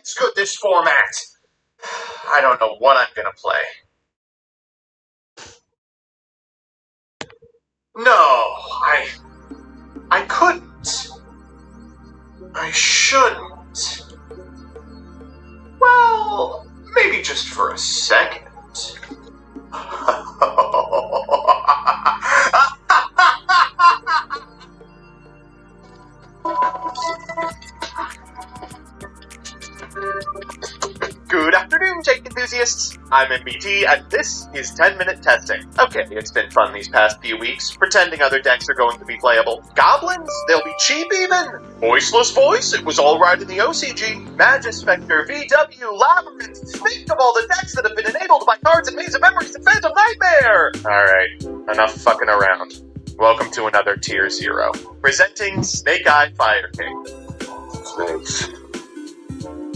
It's good, this format. I don't know what I'm gonna play. No, I couldn't. I shouldn't. Well, maybe just for a second. Good afternoon, Jake enthusiasts! I'm MBT, and this is 10-minute testing. Okay, it's been fun these past few weeks, pretending other decks are going to be playable. Goblins? They'll be cheap even! Voiceless Voice? It was alright in the OCG. Magispectre, VW, Labyrinth! Think of all the decks that have been enabled by cards and Maze of Memories and Phantom Nightmare! Alright, enough fucking around. Welcome to another Tier 0. Presenting Snake Eye Fire King. Snakes.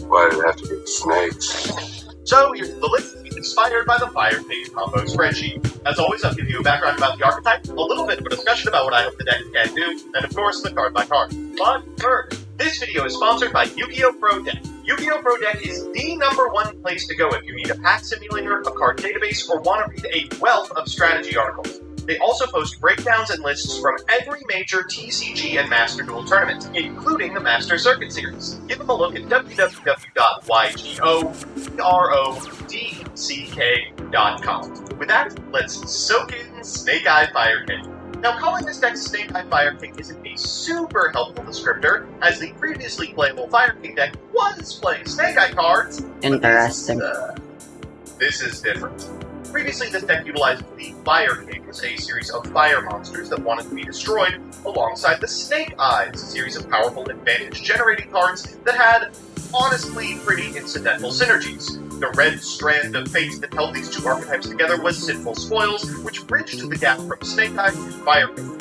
Why did it have to be snakes? So, here's the list inspired by the Fire King combo spreadsheet. As always, I'll give you a background about the archetype, a little bit of a discussion about what I hope the deck can do, and of course, the card by card. But first, this video is sponsored by Yu-Gi-Oh! Pro Deck. Yu-Gi-Oh! Pro Deck is the #1 place to go if you need a pack simulator, a card database, or want to read a wealth of strategy articles. They also post breakdowns and lists from every major TCG and Master Duel tournament, including the Master Circuit Series. Give them a look at www.yyyy.com. With that, let's soak in Snake Eye Fire King. Now, calling this deck Snake Eye Fire King isn't a super helpful descriptor, as the previously playable Fire King deck was playing Snake Eye cards. Interesting. This is different. Previously, this deck utilized the Fire Kings, a series of fire monsters that wanted to be destroyed, alongside the Snake Eyes, a series of powerful advantage-generating cards that had, honestly, pretty incidental synergies. The red strand of fate that held these two archetypes together was Sinful Spoils, which bridged the gap from Snake Eye to Fire King.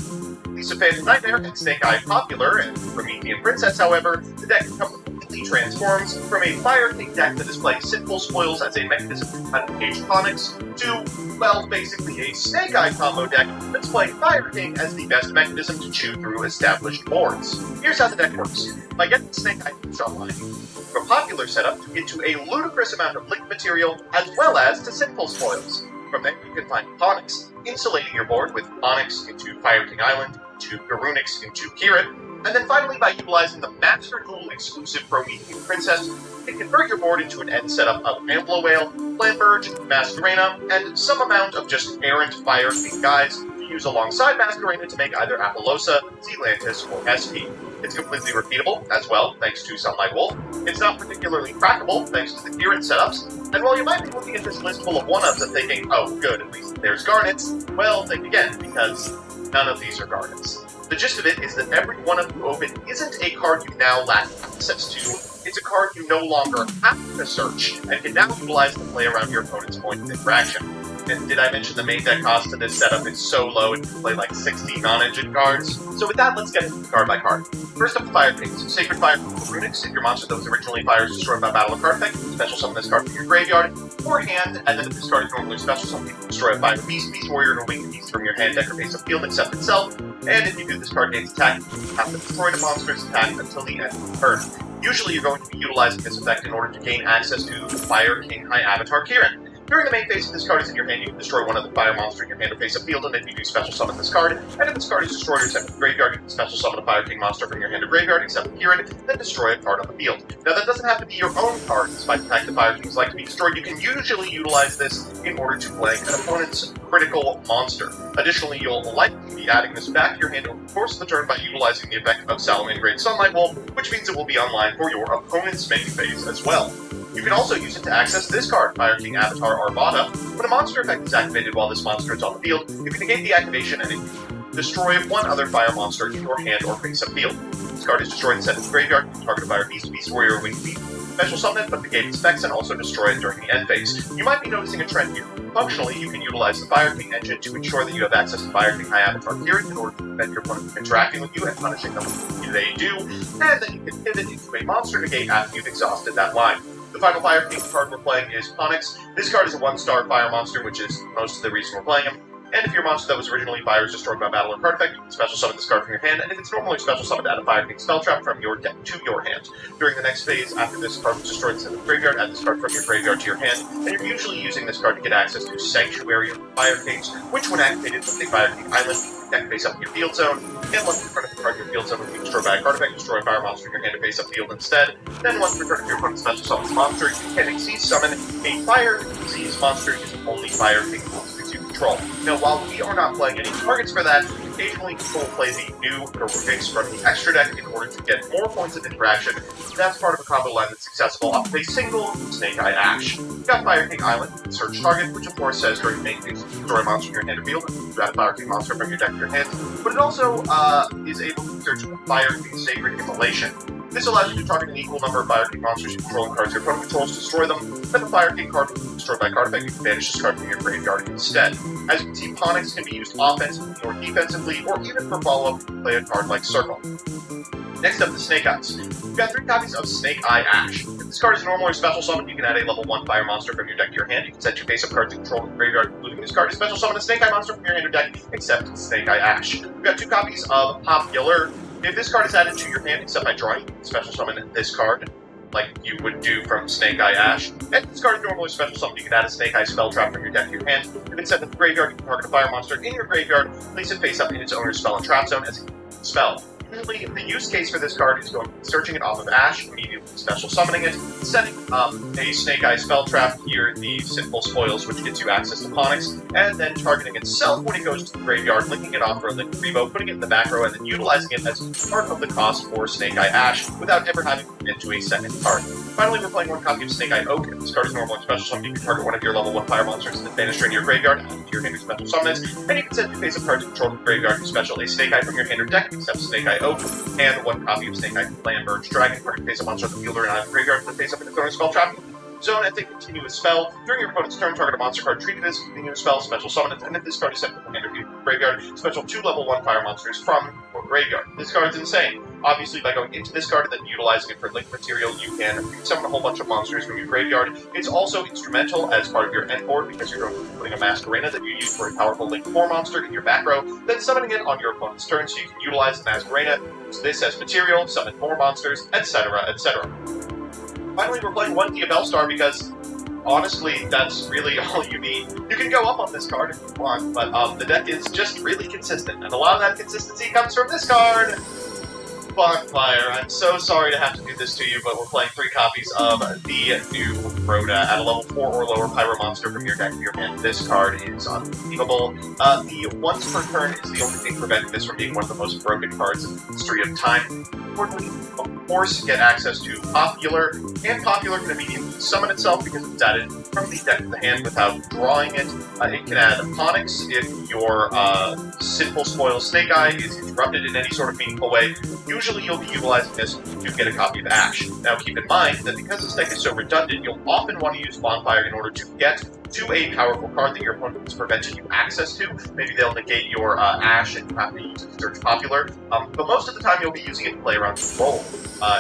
Lisa Phantom Nightmare and Snake Eye Popular, and Promethean Princess, however, the deck completely transforms from a Fire King deck that is playing Sinful Spoils as a mechanism to engage tonics to, well, basically a Snake Eye combo deck that's playing Fire King as the best mechanism to chew through established boards. Here's how the deck works. By getting Snake Eye online, from a popular setup to get to a ludicrous amount of link material, as well as to Sinful Spoils. From there, you can find Onyx, insulating your board with Onyx into Fire King Island, to Garunix into Kirit, and then finally by utilizing the Master Duel exclusive Promethean Princess, you can convert your board into an end setup of Amblo Whale, Flamberge, Masquerena, and some amount of just errant Fire King guys to use alongside Masquerena to make either Apollosa, Zealantis, or SP. It's completely repeatable, as well, thanks to Sunlight Wolf. It's not particularly crackable, thanks to the Kirit setups. And while you might be looking at this list full of one-ups and thinking, oh, good, at least there's Garnets, well, think again, because none of these are Garnets. The gist of it is that every one of you open isn't a card you now lack access to, it's a card you no longer have to search, and can now utilize to play around your opponent's point of interaction. And did I mention the main deck cost to this setup is so low it can play like 60 non-engine cards? So with that, let's get into card by card. First up, the Fire Kings. Sacred Fire Garunix. If your monster that was originally fire is destroyed by battle or card effect, you can special summon this card from your graveyard or hand, and then if this card is normally special summoned, you can destroy a Fire Beast, Beast Warrior, or Winged Beast from your hand, deck, or face of field except itself. And if you do this card gains attack, you have to destroy the monster's attack until the end of the turn. Usually you're going to be utilizing this effect in order to gain access to Fire King High Avatar Kirin. During the main phase, if this card is in your hand, you can destroy one of the fire monsters in your hand or face of field, and if you do special summon this card, and if this card is destroyed or sent to the graveyard, you can special summon a Fire King monster from your hand or graveyard, except Kirin, then destroy a card on the field. Now that doesn't have to be your own card, despite the fact that Fire Kings like to be destroyed, you can usually utilize this in order to blank an opponent's critical monster. Additionally, you'll likely be adding this back to your hand over the course of the turn by utilizing the effect of Salamangreat Sunlight Wolf, which means it will be online for your opponent's main phase as well. You can also use it to access this card, Fire King Avatar Arvada. When a monster effect is activated while this monster is on the field, you can negate the activation and destroy one other fire monster in your hand or face of field. This card is destroyed and sent to the graveyard. You can target a Fire Beast, Beast Warrior, or Winged Beast. Special summon it, but negate its effects and also destroy it during the end phase. You might be noticing a trend here. Functionally, you can utilize the Fire King engine to ensure that you have access to Fire King High Avatar Kirin in order to prevent your opponent from interacting with you and punishing them when they do, and then you can pivot into a monster negate after you've exhausted that line. The final Fire King card we're playing is Onyx. This card is a 1-star fire monster, which is most of the reason we're playing him. And if your monster that was originally fire is destroyed by battle or card effect, you can special summon this card from your hand, and if it's normally special summoned, add a Fire King spell trap from your deck to your hand. During the next phase, after this card was destroyed instead of the graveyard, add this card from your graveyard to your hand, and you're usually using this card to get access to Sanctuary of Fire Kings, which when activated with a Fire King Island, deck face up in your field zone, and once in front of the card in your field zone will be destroyed by a card effect, destroy a fire monster in your hand to face up field instead. Then once in front of your opponent's special summons monster, you can Xyz summon a fire Xyz monster using only Fire King monsters you control. Now while we are not playing any targets for that, occasionally people will play the new Heroics from the extra deck in order to get more points of interaction. That's part of a combo line that's accessible off of a single Snake Eye Ash. You've got Fire King Island, search target, which of course says during the main phase, destroy a monster in your hand or field, you add a Fire King monster from your deck to your hand, but it also is able to search Fire King Sacred Immolation. This allows you to target an equal number of Fire King monsters you control and cards your opponent controls, destroy them, then the Fire King card will be destroyed by card effect, you can banish this card from your graveyard instead. As you can see, Ponics can be used offensively or defensively, or even for follow-up, play a card like Circle. Next up, the Snake Eyes. You've got 3 copies of Snake Eye Ash. If this card is normal or special summon, you can add a level 1 fire monster from your deck to your hand. You can set your face-up cards to control in the graveyard, including this card. Special summon a Snake Eye monster from your hand or deck, except Snake Eye Ash. You've got 2 copies of Popular. If this card is added to your hand, except by drawing, you can special summon this card, like you would do from Snake Eye Ash. And if this card is normally special summoned, you can add a Snake Eye spell trap from your deck to your hand. If it's set to the graveyard, you can target a fire monster in your graveyard, place it face up in its owner's spell and trap zone as a spell. Usually, the use case for this card is going searching it off of Ash, immediately special summoning it, setting a Snake Eye spell trap here, the Sinful Spoils, which gets you access to Ponics, and then targeting itself when it goes to the graveyard, linking it off for a Link Revo, putting it in the back row, and then utilizing it as part of the cost for Snake Eye Ash without ever having to commit to a second card. Finally, we're playing 1 copy of Snake Eye Oak. If this card is normal and special summoned, you can target one of your level 1 fire monsters and then banish it in your graveyard, add it to your hand or special summon it, and you can set your face of cards to control the graveyard to special a Snake Eye from your hand or deck, except Snake Eye Oak, and 1 copy of Snake Eye Flamberge Dragon, target face up monster on the field or in the graveyard, then face up in the throwing spell trap zone as a continuous spell. During your opponent's turn, target a monster card treated as a continuous spell, special summon it, and if this card is set to the hand or field graveyard, special 2 level 1 fire monsters from your graveyard. This card's insane. Obviously, by going into this card and then utilizing it for link material, you can summon a whole bunch of monsters from your graveyard. It's also instrumental as part of your end board because you're going to be putting a Masquerena that you use for a powerful Link 4 monster in your back row, then summoning it on your opponent's turn so you can utilize the Masquerena, use this as material, summon more monsters, etc., etc. Finally, we're playing 1 Diabell Star because honestly, that's really all you need. You can go up on this card if you want, but the deck is just really consistent, and a lot of that consistency comes from this card! Bonfire. I'm so sorry to have to do this to you, but we're playing 3 copies of the new Rhoda at a level 4 or lower Pyro monster from your deck to your hand. This card is unbelievable. The once per turn is the only thing preventing this from being one of the most broken cards in the history of time. Importantly, of course, get access to Popular, and Popular can immediately summon itself because it's added from the deck to the hand without drawing it. It can add Ponics if your Sinful Spoil Snake Eye is interrupted in any sort of meaningful way. Usually you'll be utilizing this to get a copy of Ash. Now keep in mind that because this deck is so redundant, you'll often want to use Bonfire in order to get to a powerful card that your opponent has prevented you access to. Maybe they'll negate your Ash and you have to use it to search Popular. But most of the time you'll be using it to play around Control.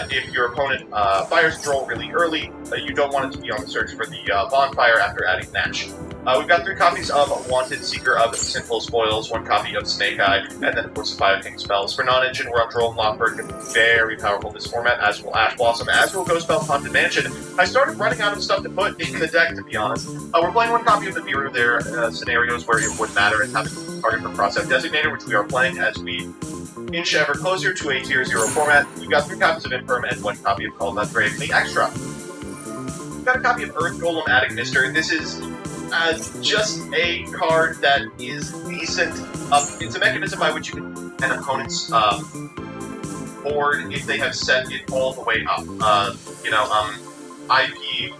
If your opponent fires Control really early, you don't want it to be on the search for the Bonfire after adding Nash. We've got 3 copies of Wanted Seeker of Sinful Spoils, 1 copy of Snake Eye, and then of course the Fire King spells. For non-engine, we're on Droll and Lockbird, going to be very powerful in this format, as will Ash Blossom, as will Ghost Spell Haunted Mansion. I started running out of stuff to put in the deck, to be honest. We're playing 1 copy of the Mirror. There are scenarios where it would matter and having a target for Cross-Out Designator, which we are playing as we inch ever closer to a Tier 0 format. We've got 3 copies of Infirm and 1 copy of Call That Brave, the extra. We've got a copy of Earth Golem Mister. This is just a card that is decent. It's a mechanism by which you can an opponent's board if they have set it all the way up. IP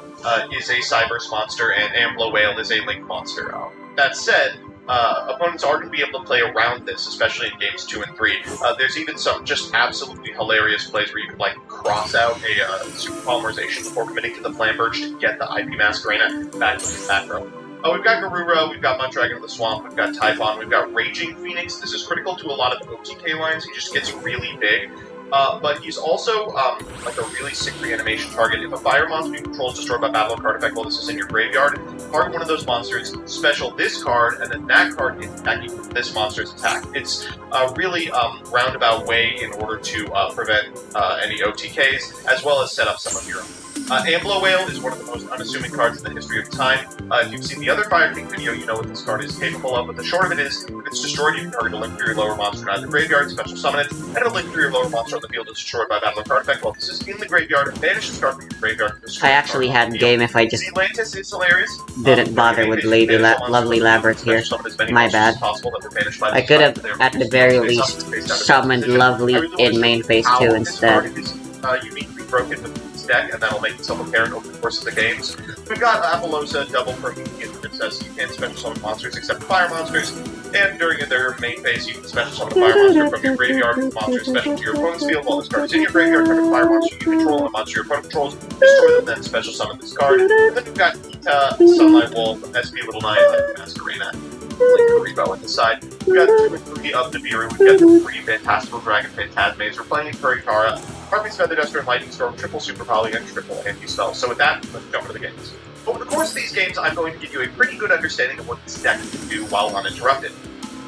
is a Cyberse monster and Amblo Whale is a Link monster. That said, opponents are going to be able to play around this, especially in games 2 and 3. There's even some just absolutely hilarious plays where you can, like, cross out a super polymerization before committing to the Flamberge to get the IP Masquerena back to the back row. We've got Garura, we've got Mudragon of the Swamp, we've got Typhon, we've got Raging Phoenix. This is critical to a lot of the OTK lines. He just gets really big. But he's also like a really sick reanimation target. If a fire monster you control is destroyed by battle or card effect while this is in your graveyard, target one of those monsters, special this card, and then that card can attack you with this monster's attack. It's a really roundabout way in order to prevent any OTKs, as well as set up some of your own. Amblo Whale is one of the most unassuming cards in the history of time. If you've seen the other Fire King video, you know what this card is capable of, but the short of it is, if it's destroyed, you can target a link through your lower monster out of the graveyard, special summon it, and a link through your lower monster on the field is destroyed by battle or card effect. While this is in the graveyard, banish this card from your graveyard to destroy I actually had game if I just Atlantis is hilarious. didn't bother with Lovely Labyrinth here. My bad. I could have, at the very least, summoned Lovely in main phase 2 instead. Uniquely broken with this deck, and that'll make itself apparent over the course of the games. We've got Apollosa, double Promethean Princess. You can special summon monsters except fire monsters, and during their main phase, you can special summon a fire monster from your graveyard with monsters special to your opponent's field. While this card is in your graveyard, target a fire monster you control and a monster your opponent controls, destroy them, then special summon this card. And then we've got Ita, Sunlight Wolf, SP Little Knight, Masquerena, Rebo on the side. We've got 2 and 3 of Nibiru, we've got 3 Fantastical Dragon Phantasmes, we're playing Kurikara, Harpy's Feather Duster, and Lightning Storm, triple Super Poly, and triple anti-spell. So with that, let's jump into the games. Over the course of these games, I'm going to give you a pretty good understanding of what this deck can do while uninterrupted.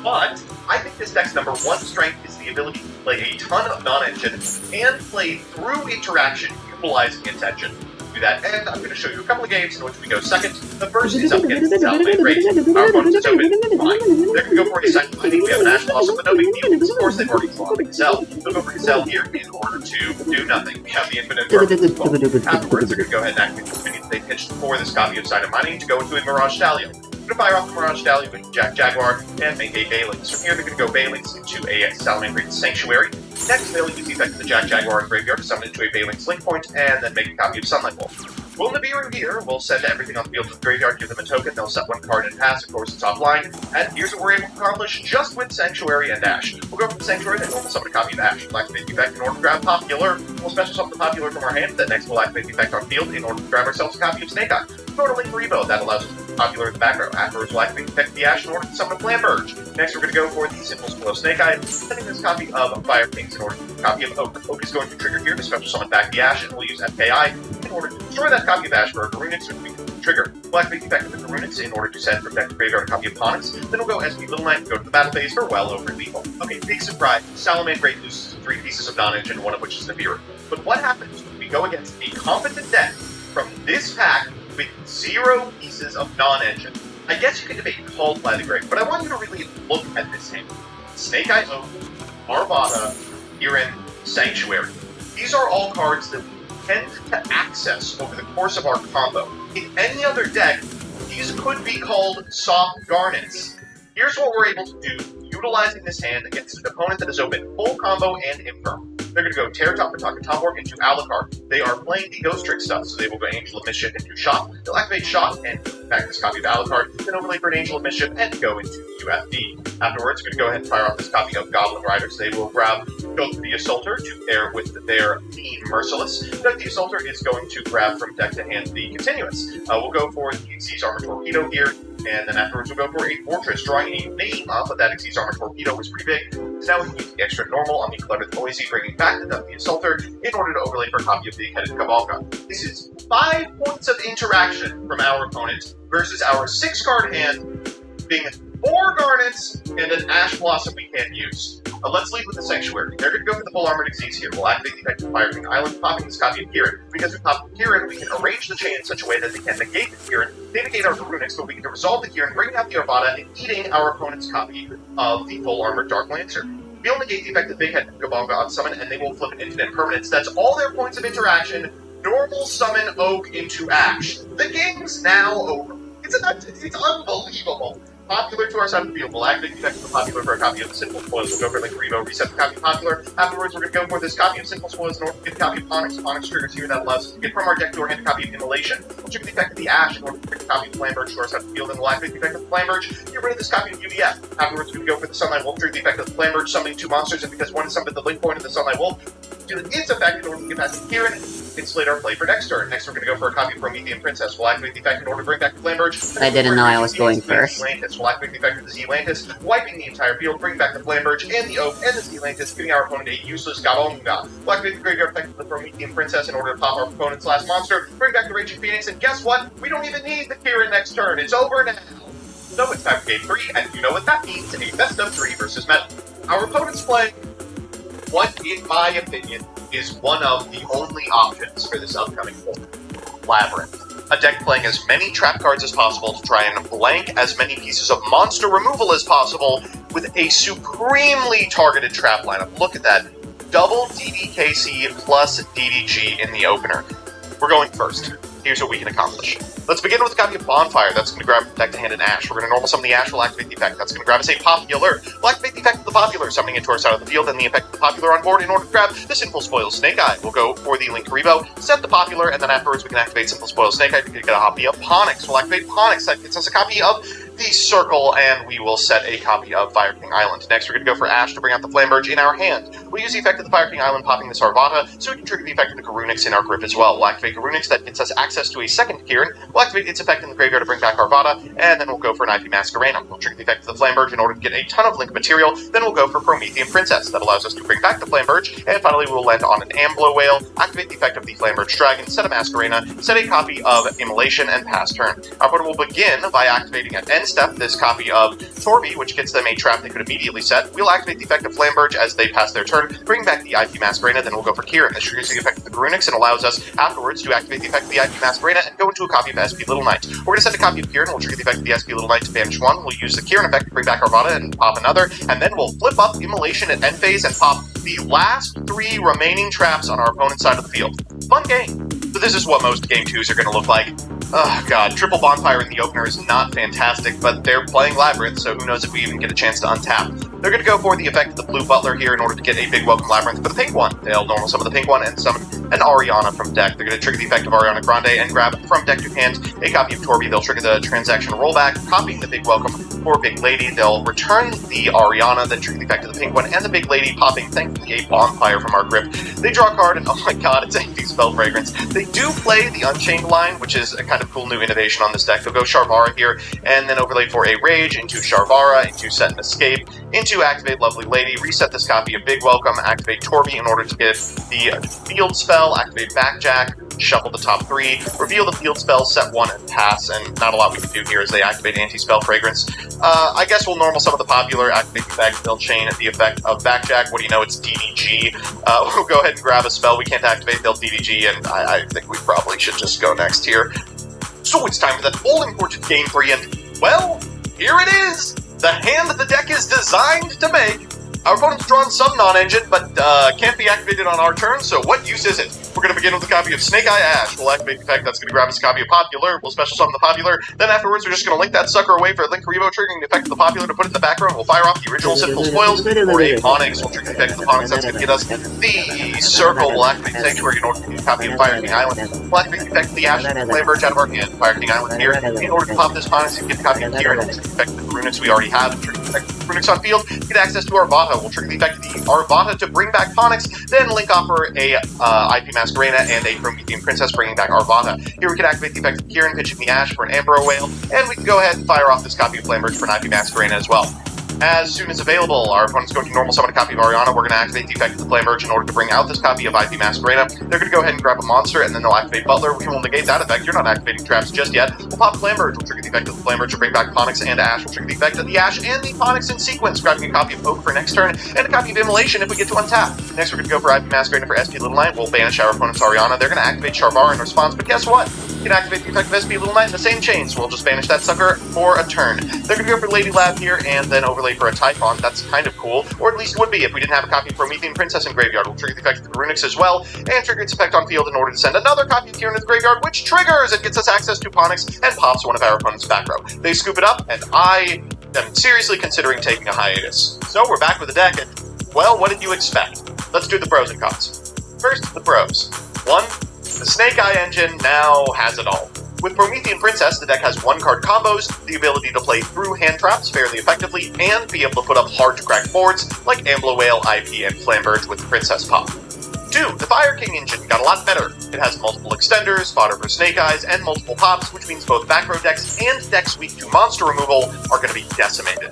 But I think this deck's number 1 strength is the ability to play a ton of non-engine and play through interaction utilizing intention. To that end, I'm going to show you a couple of games in which we go second. The first is up against Salamander Race. Our opponent is open. Fine. They're going to go for a second. I think we have an Ash Blossom, but no big deal. Of course, they've already drawn Gazelle. They'll go for Gazelle here in order to do nothing. We have the Infinite Purple. Afterwards, they're going to go ahead and activate the minions they pitched for this copy of Sign of Mining to go into a Mirage Stallion. We're going to fire off the Mirage Stallion with Jack Jaguar and make a Balings. From here, they're going to go Balings into a Salamander Sanctuary. Next, they'll use the effect of the Jack Jaguar in graveyard to summon into a Balings Link Point, and then make a copy of Sunlight Wolf. Will Nibiru here, we'll send everything on the field to the graveyard, give them a token, they'll set 1 card and pass, of course it's offline, and here's what we're able to accomplish just with Sanctuary and Ash. We'll go for the Sanctuary, then we'll summon a copy of Ash. We'll activate the effect in order to grab Popular, we'll special summon the Popular from our hand, then next we'll activate the effect on field in order to grab ourselves a copy of Snake Eye. We'll go to Link Rebo, that allows us to put Popular in the back row. Afterwards we'll activate the effect of the Ash in order to summon a Flamberge. Next we're going to go for the Simple below Snake Eye, sending this copy of Fire Kings in order to get a copy of Oak. Oak is going to trigger here to special summon back the Ash, and we'll use FKI in order to destroy that copy of Ash for a Garunix, which we can trigger. We'll activate the effect of the Garunix in order to send from deck to graveyard a copy of Ponix. Then we'll go SP Little Knight and go to the battle phase for well over lethal. Okay, big surprise. Salamander Great loses 3 pieces of non-engine, one of which is Nibiru. But what happens when we go against a competent deck from this pack with 0 pieces of non-engine? I guess you can debate Called by the Great, but I want you to really look at this hand. Snake Eye Oak, Arvada, Kirin, Sanctuary. These are all cards that we tend to access over the course of our combo. In any other deck, these could be called soft garnets. Here's what we're able to do utilizing this hand against an opponent that is open full combo and infirm. They're going to go Terratop, Pataka, Tomborg into Alucard. They are playing the Ghost Trick stuff, so they will go Angel of Mischief into Shock. They'll activate Shock and back this copy of Alucard, then overlay for an Angel of Mischief and go into UFD. Afterwards, we're going to go ahead and fire off this copy of Goblin Riders. They will grab both the Assaulter to pair with their Fiend Merciless. Then the Assaulter is going to grab from deck to hand the Continuous. We'll go for the Xyz Armor Torpedo here, and then afterwards we'll go for a Fortress, drawing a name off of that Xyz Armor Torpedo was pretty big. So now we can use the extra normal on the Cluttered Noisy, bringing back the Assaulter in order to overlay for a copy of the Headed Cavalca. This is 5 points of interaction from our opponent versus our 6-card hand being 4 Garnets and an Ash Blossom we can't use. Let's lead with the Sanctuary. They're going to go for the full Armored Xyz here. We'll activate the effect of Fire King Island, popping this copy of Kirin. Because we pop Kirin, we can arrange the chain in such a way that they can negate the Kirin, they negate our Garunix, but we can resolve the Kirin, bringing out the Arvada, and eating our opponent's copy of the full Armored Dark Lancer. We'll negate the effect of Big Head Gabonga on summon, and they will flip an infinite permanence. That's all their points of interaction. Normal summon Oak into Ash. The game's now over. It's unbelievable. Popular to our side of the field. We'll activate the effect of the Popular for a copy of the Simple Spoils. We'll go for Link Rebo, reset the copy of Popular. Afterwards, we're going to go for this copy of Simple Spoils in order to get a copy of Ponix. Ponix triggers here that allows us to get from our deck to our hand a copy of Immolation. We'll trigger the effect of the Ash in order to pick a copy of Flamberge to our side of the field, and we'll activate the effect of the Flamberge. Get rid of this copy of UBF. Afterwards, we can go for the Sunlight Wolf, trigger the effect of the Flamberge, summoning 2 monsters, and because one is summoned at the Link Point of the Sunlight Wolf, activate its effect in order to get past the Kieran, insulate our play for next turn. Next, we're going to go for a copy of Promethean Princess. We'll activate the effect in order to bring back the Flamberge. I didn't know I was going first. We'll activate the effect of the Zealantis, wiping the entire field, bring back the Flamberge and the Oak and the Zealantis, giving our opponent a useless Garonga. We'll activate the graveyard effect of the Promethean Princess in order to pop our opponent's last monster, bring back the Raging Phoenix, and guess what? We don't even need the Kieran next turn. It's over now. So it's time for game 3, and you know what that means, a best of 3 versus Metal. Our opponent's playing what, in my opinion, is one of the only options for this upcoming format. Labyrinth. A deck playing as many trap cards as possible to try and blank as many pieces of monster removal as possible with a supremely targeted trap lineup. Look at that. Double DDKC plus DDG in the opener. We're going first. Here's what we can accomplish. Let's begin with a copy of Bonfire. That's going to grab deck to hand an Ash. We're going to normal summon the Ash. We'll activate the effect. That's going to grab us a Popular. We'll activate the effect of the Popular, summoning it to our side of the field, and the effect of the Popular on board in order to grab the Simple Spoil Snake Eye. We'll go for the Link Revo, set the Popular, and then afterwards we can activate Simple Spoil Snake Eye to get a copy of Ponix. We'll activate Ponix. That gets us a copy of the Circle, and we will set a copy of Fire King Island. Next, we're going to go for Ash to bring out the Flamberge in our hand. We'll use the effect of the Fire King Island, popping the Sarvata, so we can trigger the effect of the Garunix in our grip as well. We'll activate Garunix. That gets us access to a second Kieran. We'll activate its effect in the graveyard to bring back Arvada, and then we'll go for an IP Masquerena. We'll trigger the effect of the Flamberge in order to get a ton of Link material. Then we'll go for Promethean Princess. That allows us to bring back the Flamberge, and finally we'll land on an Amblo Whale, activate the effect of the Flamberge Dragon, set a Masquerena, set a copy of Immolation, and pass turn. Our opponent will begin by activating at end step this copy of Torby, which gets them a trap they could immediately set. We'll activate the effect of Flamberge as they pass their turn, bring back the IP Masquerena, then we'll go for Kieran. This triggers the effect of the Garunix and allows us afterwards to activate the effect of the IP Masquerena and go into a copy of SP Little Knight. We're going to send a copy of Kieran. We'll trigger the effect of the SP Little Knight to banish one. We'll use the Kieran effect to bring back Arvada and pop another, and then we'll flip up Immolation at end phase and pop the last 3 remaining traps on our opponent's side of the field. Fun game. So this is what most game 2s are going to look like. Oh god, triple Bonfire in the opener is not fantastic, but they're playing Labyrinth, so who knows if we even get a chance to untap. They're going to go for the effect of the Blue Butler here in order to get a big welcome Labyrinth for the pink one. They'll normal summon the pink one and summon an Ariana from deck. They're going to trigger the effect of Ariana Grande and grab from deck to hand a copy of Torby. They'll trigger the transaction rollback, copying the big welcome for Big Lady. They'll return the Ariana, then trigger the effect of the pink one and the Big Lady, popping thankfully a Bonfire from our grip. They draw a card, and oh my god, it's Anti-Spell Fragrance. They do play the Unchained line, which is a kind of cool new innovation on this deck. They'll go Sharvara here, and then overlay for a Rage, into Sharvara, into Set and Escape, into Activate Lovely Lady, reset this copy of Big Welcome, activate Torby in order to get the field spell, activate Backjack, shuffle the top 3, reveal the field spell, set 1, and pass, and not a lot we can do here as they activate Anti-Spell Fragrance. I guess we'll normal summon the Popular, activate the effect, they'll chain the effect of Backjack. What do you know, it's DDG. We'll go ahead and grab a spell we can't activate, they'll DDG, and I think we probably should just go next here. So it's time for that all-important game 3, and, well, here it is! The hand that the deck is designed to make. Our opponent's drawn some non-engine, but can't be activated on our turn, so what use is it? We're going to begin with a copy of Snake Eye Ash. We'll activate the effect. That's going to grab us a copy of Popular. We'll special summon the Popular. Then afterwards, we're just going to link that sucker away for a Link Revo, triggering the effect of the Popular to put it in the background. We'll fire off the original Sinful Spoils for a Ponix. We'll trigger the effect of the Ponix. That's going to get us the Circle. We'll activate Sanctuary in order to get a copy of Fire King Island. We'll activate the effect of the Ash and Flamberge out of our hand. Fire King Island here. In order to pop this Ponix and get a copy of Kieran. We'll trigger the effect of the Garunix we already have. Trigger the effect of the Garunix on field. Get access to Arvada. We'll trigger the effect of the Arvada to bring back Ponix. Then link offer a IP Masquerena and a Promethean Princess, bringing back Arvada. Here we can activate the effect of Kieran, pitching the Ash for an Ambro Whale, and we can go ahead and fire off this copy of Flamberge for an IP Masquerena as well. As soon as available, our opponent's going to normal summon a copy of Ariana. We're going to activate the effect of the Flamberge in order to bring out this copy of IP Masquerena. They're going to go ahead and grab a monster, and then they'll activate Butler. We will negate that effect. You're not activating traps just yet. We'll pop Flamberge. We'll trigger the effect of the Flamberge to bring back Ponix and Ash. We'll trigger the effect of the Ash and the Ponix in sequence, grabbing a copy of Oak for next turn, and a copy of Immolation if we get to untap. Next, we're going to go for IP Masquerena for SP Little Knight. We'll banish our opponent's Ariana. They're going to activate Sharvara in response, but guess what? We can activate the effect of SP Little Knight in the same chain, so we'll just banish that sucker for a turn. They're going to go for Lady Lab here, and then overlay for a Typhon. That's kind of cool, or at least would be if we didn't have a copy of Promethean Princess in graveyard. We'll trigger the effect of the Garunix as well, and trigger its effect on field in order to send another copy of Kieran to the graveyard, which triggers and gets us access to Ponix and pops one of our opponent's back row. They scoop it up, and I am seriously considering taking a hiatus. So we're back with the deck, and, well, what did you expect? Let's do the pros and cons. First, the pros. 1. The Snake Eye engine now has it all. With Promethean Princess, the deck has 1-card combos, the ability to play through hand traps fairly effectively, and be able to put up hard-to-crack boards like Amblo Whale, IP, and Flamberge with the Princess pop. 2. The Fire King engine got a lot better. It has multiple extenders, fodder for Snake Eyes, and multiple pops, which means both back row decks and decks weak to monster removal are going to be decimated.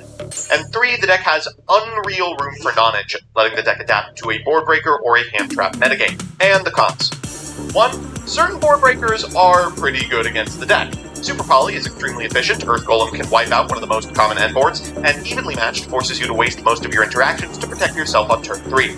And 3. The deck has unreal room for nonage, letting the deck adapt to a board breaker or a hand trap metagame. And the cons. 1. Certain board breakers are pretty good against the deck. Super Poly is extremely efficient, Earth Golem can wipe out one of the most common end boards, and Evenly Matched forces you to waste most of your interactions to protect yourself on turn 3.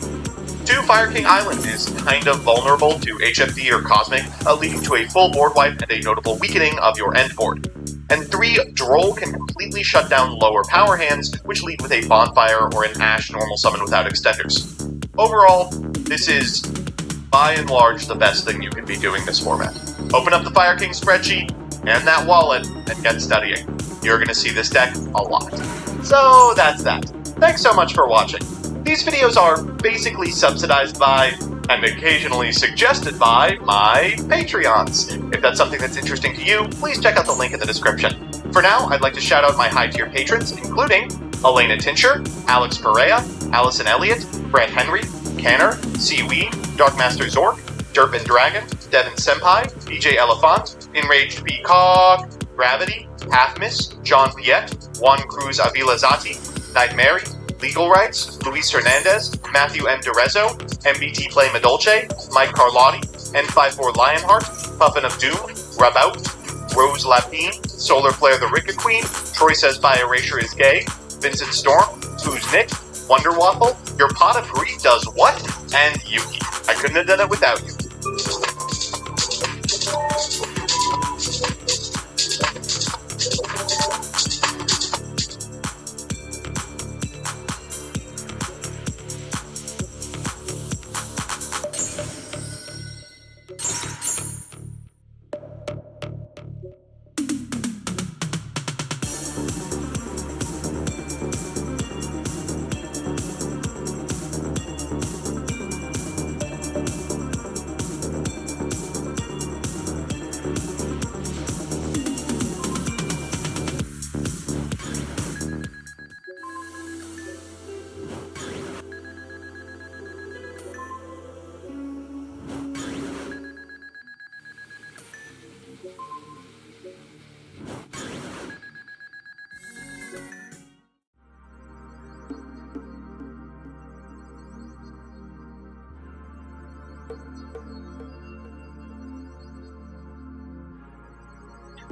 2. Fire King Island is kind of vulnerable to HFD or Cosmic, leading to a full board wipe and a notable weakening of your end board. And 3. Droll can completely shut down lower power hands, which lead with a Bonfire or an Ash normal summon without extenders. Overall, this is, by and large, the best thing you can be doing this format. Open up the Fire King spreadsheet, and that wallet, and get studying. You're going to see this deck a lot. So that's that. Thanks so much for watching. These videos are basically subsidized by, and occasionally suggested by, my Patreons. If that's something that's interesting to you, please check out the link in the description. For now, I'd like to shout out my high-tier patrons, including Elena Tincher, Alex Perea, Allison Elliott, Brett Henry, Canner, Seaweed, Darkmaster Zork, Derpin Dragon, Devin Senpai, DJ Elephant, Enraged Peacock, Gravity, Half Miss, John Piet, Juan Cruz Avila Zati, Night Mary, Legal Rights, Luis Hernandez, Matthew M. Derezzo, MBT Play Madolce, Mike Carlotti, N54 Lionheart, Puffin of Doom, Rub Out, Rose Lapine, Solar Flare the Ricka Queen, Troy Says By Erasure is Gay, Vincent Storm, Who's Nick, Wonder Waffle, Your Pot of Greed Does What, and Yuki. I couldn't have done it without you.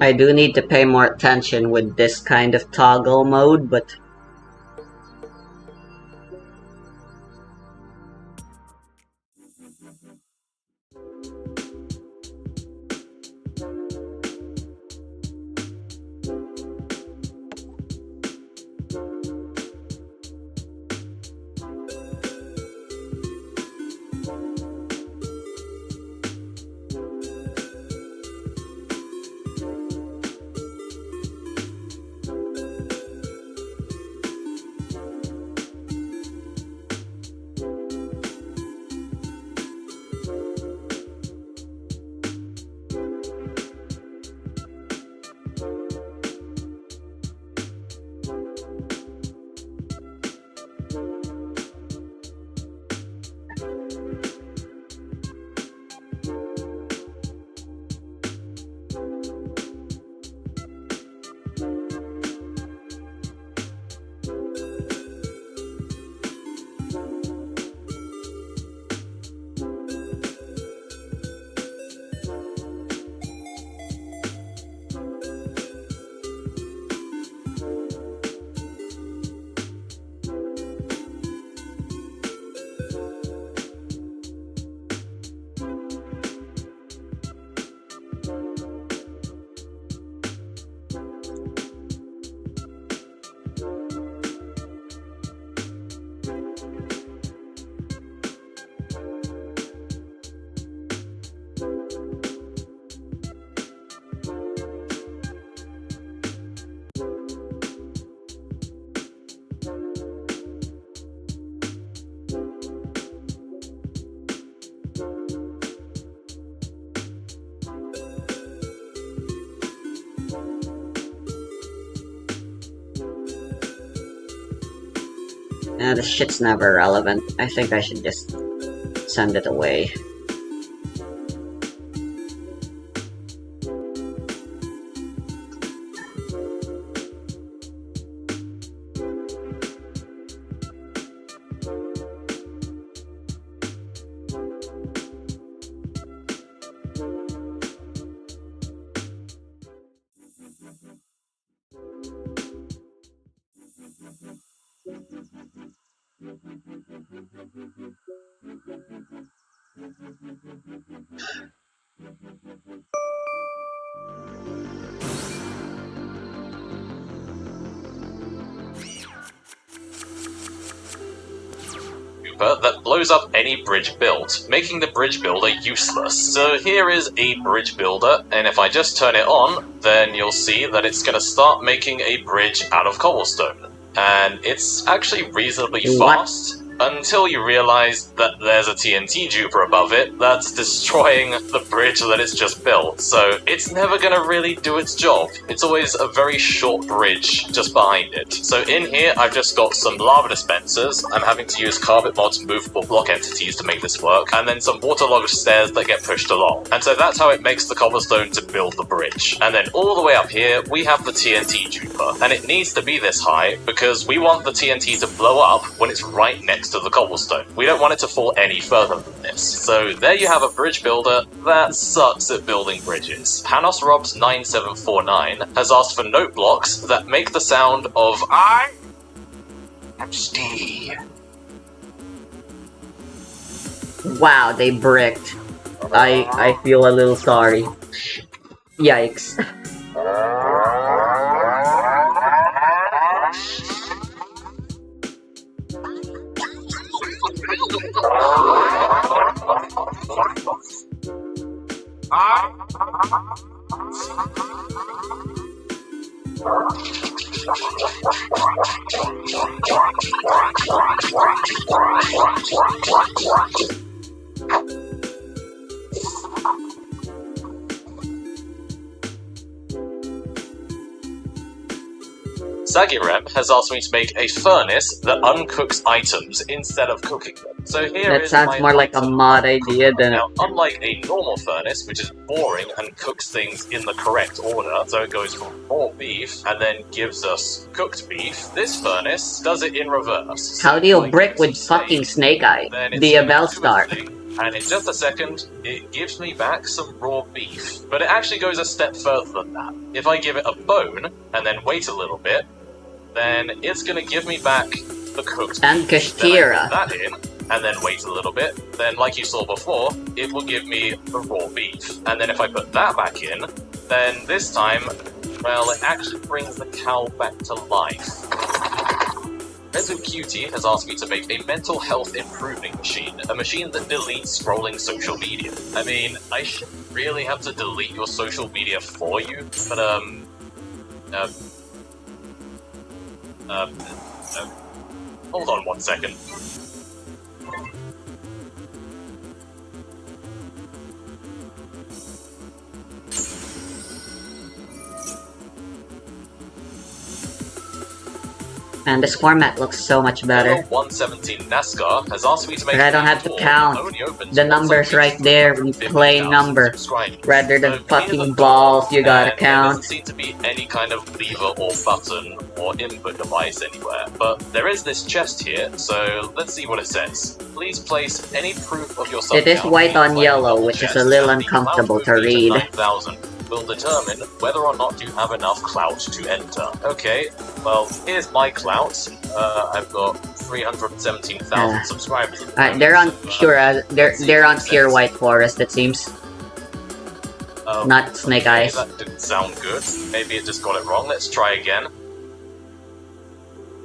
I do need to pay more attention with this kind of toggle mode, but this shit's never relevant. I think I should just send it away. That blows up any bridge built, making the bridge builder useless. So here is a bridge builder, and if I just turn it on, then you'll see that it's going to start making a bridge out of cobblestone. And it's actually reasonably fast, until you realize that there's a TNT duper above it that's destroying the bridge that it's just built. So it's never going to really do its job. It's always a very short bridge just behind it. So in here, I've just got some lava dispensers. I'm having to use Carpet Mod's movable block entities to make this work, and then some waterlogged stairs that get pushed along. And so that's how it makes the cobblestone to build the bridge. And then all the way up here, we have the TNT duper. And it needs to be this high because we want the TNT to blow up when it's right next to the cobblestone. We don't want it to fall any further than this. So there you have a bridge builder that sucks at building bridges. Panos Robs 9749 has asked for note blocks that make the sound of I am Steve. Wow, they bricked. I feel a little sorry. Yikes. Sagirem has asked me to make a furnace that uncooks items instead of cooking them. So here That is sounds my more like a item. mod idea than Now, unlike a normal furnace, which is boring and cooks things in the correct order, so it goes from raw beef and then gives us cooked beef, this furnace does it in reverse. How do you Like brick it's with a steak, fucking Snake Eye? then it's The gonna Bell do its Star. thing, and in just a second, it gives me back some raw beef. But it actually goes a step further than that. If I give it a bone, and then wait a little bit, then it's going to give me back the cooked And beef. Then I Kashtira. put that in, and then wait a little bit, then like you saw before, it will give me the raw beef. And then if I put that back in, then this time, well, it actually brings the cow back to life. Rezu Cutie has asked me to make a mental health improving machine, a machine that deletes scrolling social media. I mean, I shouldn't really have to delete your social media for you, but hold on 1 second. And this format looks so much better. 117 NASCAR has asked me to make But I don't have to a count tool that only opens the numbers once every right there, we 250,000 plain number. subscribers. Rather than So here's fucking a balls, you gotta and count. There doesn't seem to be any kind of lever or button or input device anywhere. But there is this chest here, so let's see what it says. Please place any proof of your It is subcount white on in yellow, the which is chest, a little and the uncomfortable cloud to movement read. of 9,000 will determine whether or not you have enough clout to enter. Okay, well, here's my clout. I've got 317,000 subscribers. At the moment, They're on so, pure, they're on makes pure sense. white forest, it seems. Not Snake Okay, Eyes. that didn't sound good. Maybe it just got it wrong. Let's try again.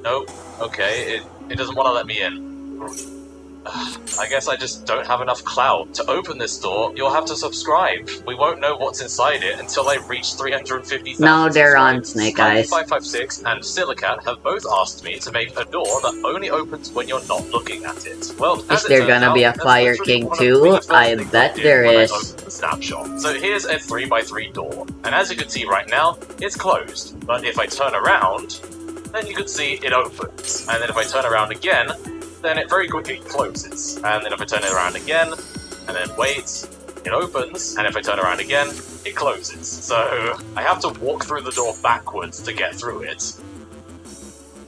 Nope. Okay, it doesn't want to let me in. I guess I just don't have enough clout. To open this door, you'll have to subscribe. We won't know what's inside it until I reach 350,000 No, they're on subscribers. Snake Eyes. 556 and Silicat have both asked me to make a door that only opens when you're not looking at it. Well, Is there gonna be a Fire King too? I bet there is. The snapshot. So here's a 3x3 door, and as you can see right now, it's closed. But if I turn around, then you can see it opens. And then if I turn around again, then it very quickly closes. And then if I turn it around again, and then wait, it opens, and if I turn around again, it closes. So I have to walk through the door backwards to get through it.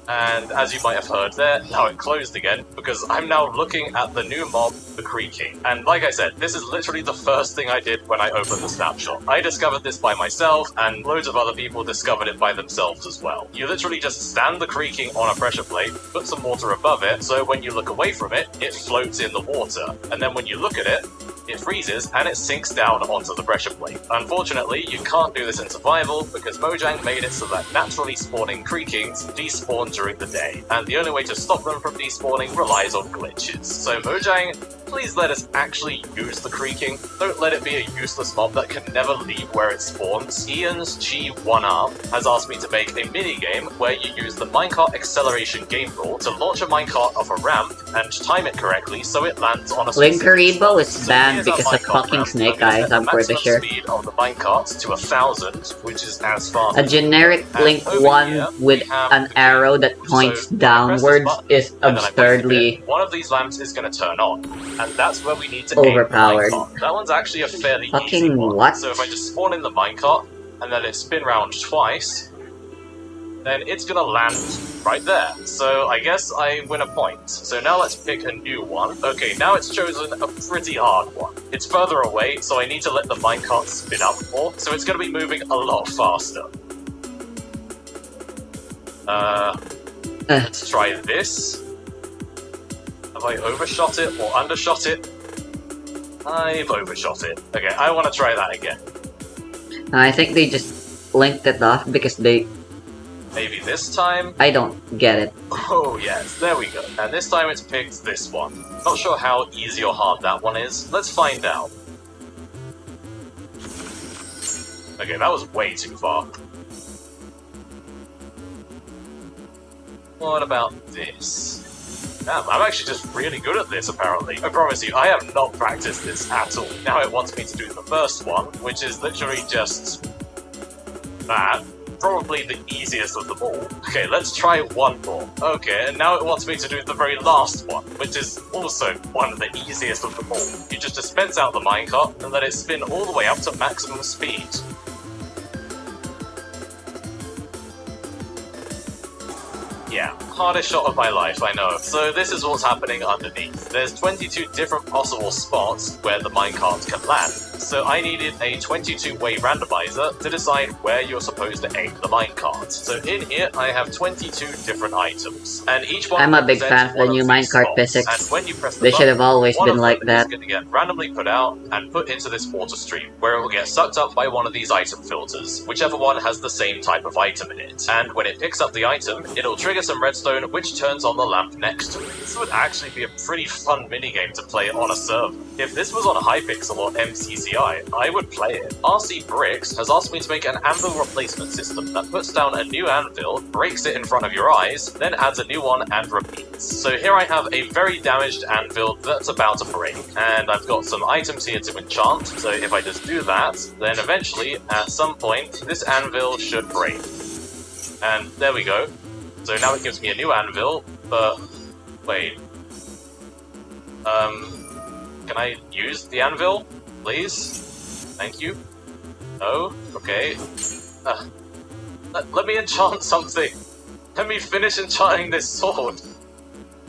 And as you might have heard there, now it closed again, because I'm now looking at the new mob, the creaking. And like I said, this is literally the first thing I did when I opened the snapshot. I discovered this by myself, and loads of other people discovered it by themselves as well. You literally just stand the creaking on a pressure plate, put some water above it, so when you look away from it, it floats in the water. And then when you look at it, it freezes and it sinks down onto the pressure plate. Unfortunately, you can't do this in survival because Mojang made it so that naturally spawning creakings despawn during the day, and the only way to stop them from despawning relies on glitches. So Mojang, please let us actually use the creaking. Don't let it be a useless mob that can never leave where it spawns. Ian's G1R has asked me to make a mini-game where you use the minecart acceleration game rule to launch a minecart off a ramp and time it correctly so it lands on a Linkaribo is banned because of fucking snake eyes, I'm pretty sure. Speed of the minecart to 1,000, which is as fast A generic Link 1 with an arrow that points downwards is absurdly one of these lamps is going to turn on, and that's where we need to overpowered. aim the minecart. That one's actually a fairly easy Fucking one. what? So if I just spawn in the minecart and then it spin round twice, then it's gonna land right there. So I guess I win a point. So now let's pick a new one. Okay, now it's chosen a pretty hard one. It's further away, so I need to let the minecart spin up more, so it's gonna be moving a lot faster. Let's try this. Have I overshot it or undershot it? I've overshot it. Okay, I want to try that again. I think they just linked it off because they... Maybe this time? I don't get it. Oh yes, there we go. And this time it's picked this one. Not sure how easy or hard that one is. Let's find out. Okay, that was way too far. What about this? Damn, I'm actually just really good at this, apparently. I promise you, I have not practiced this at all. Now it wants me to do the first one, which is literally just that. Probably the easiest of them all. Okay, let's try one more. Okay, and now it wants me to do the very last one, which is also one of the easiest of them all. You just dispense out the minecart and let it spin all the way up to maximum speed. Yeah, hardest shot of my life, I know. So this is what's happening underneath. There's 22 different possible spots where the minecart can land. So I needed a 22-way randomizer to decide where you're supposed to aim the minecart. So in here, I have 22 different items, and each one I'm a big fan of the new minecart physics. And when you press the They button, should have always one been of like them that. is going to get randomly put out and put into this water stream, where it will get sucked up by one of these item filters, whichever one has the same type of item in it. And when it picks up the item, it'll trigger some redstone, which turns on the lamp next to it. This would actually be a pretty fun minigame to play on a server. If this was on Hypixel or MCCI, I would play it. RC Bricks has asked me to make an anvil replacement system that puts down a new anvil, breaks it in front of your eyes, then adds a new one and repeats. So here I have a very damaged anvil that's about to break, and I've got some items here to enchant, so if I just do that, then eventually, at some point, this anvil should break. And there we go. So now it gives me a new anvil, but... wait. Can I use the anvil, please? Thank you. Oh, okay. Let me enchant something. Let me finish enchanting this sword.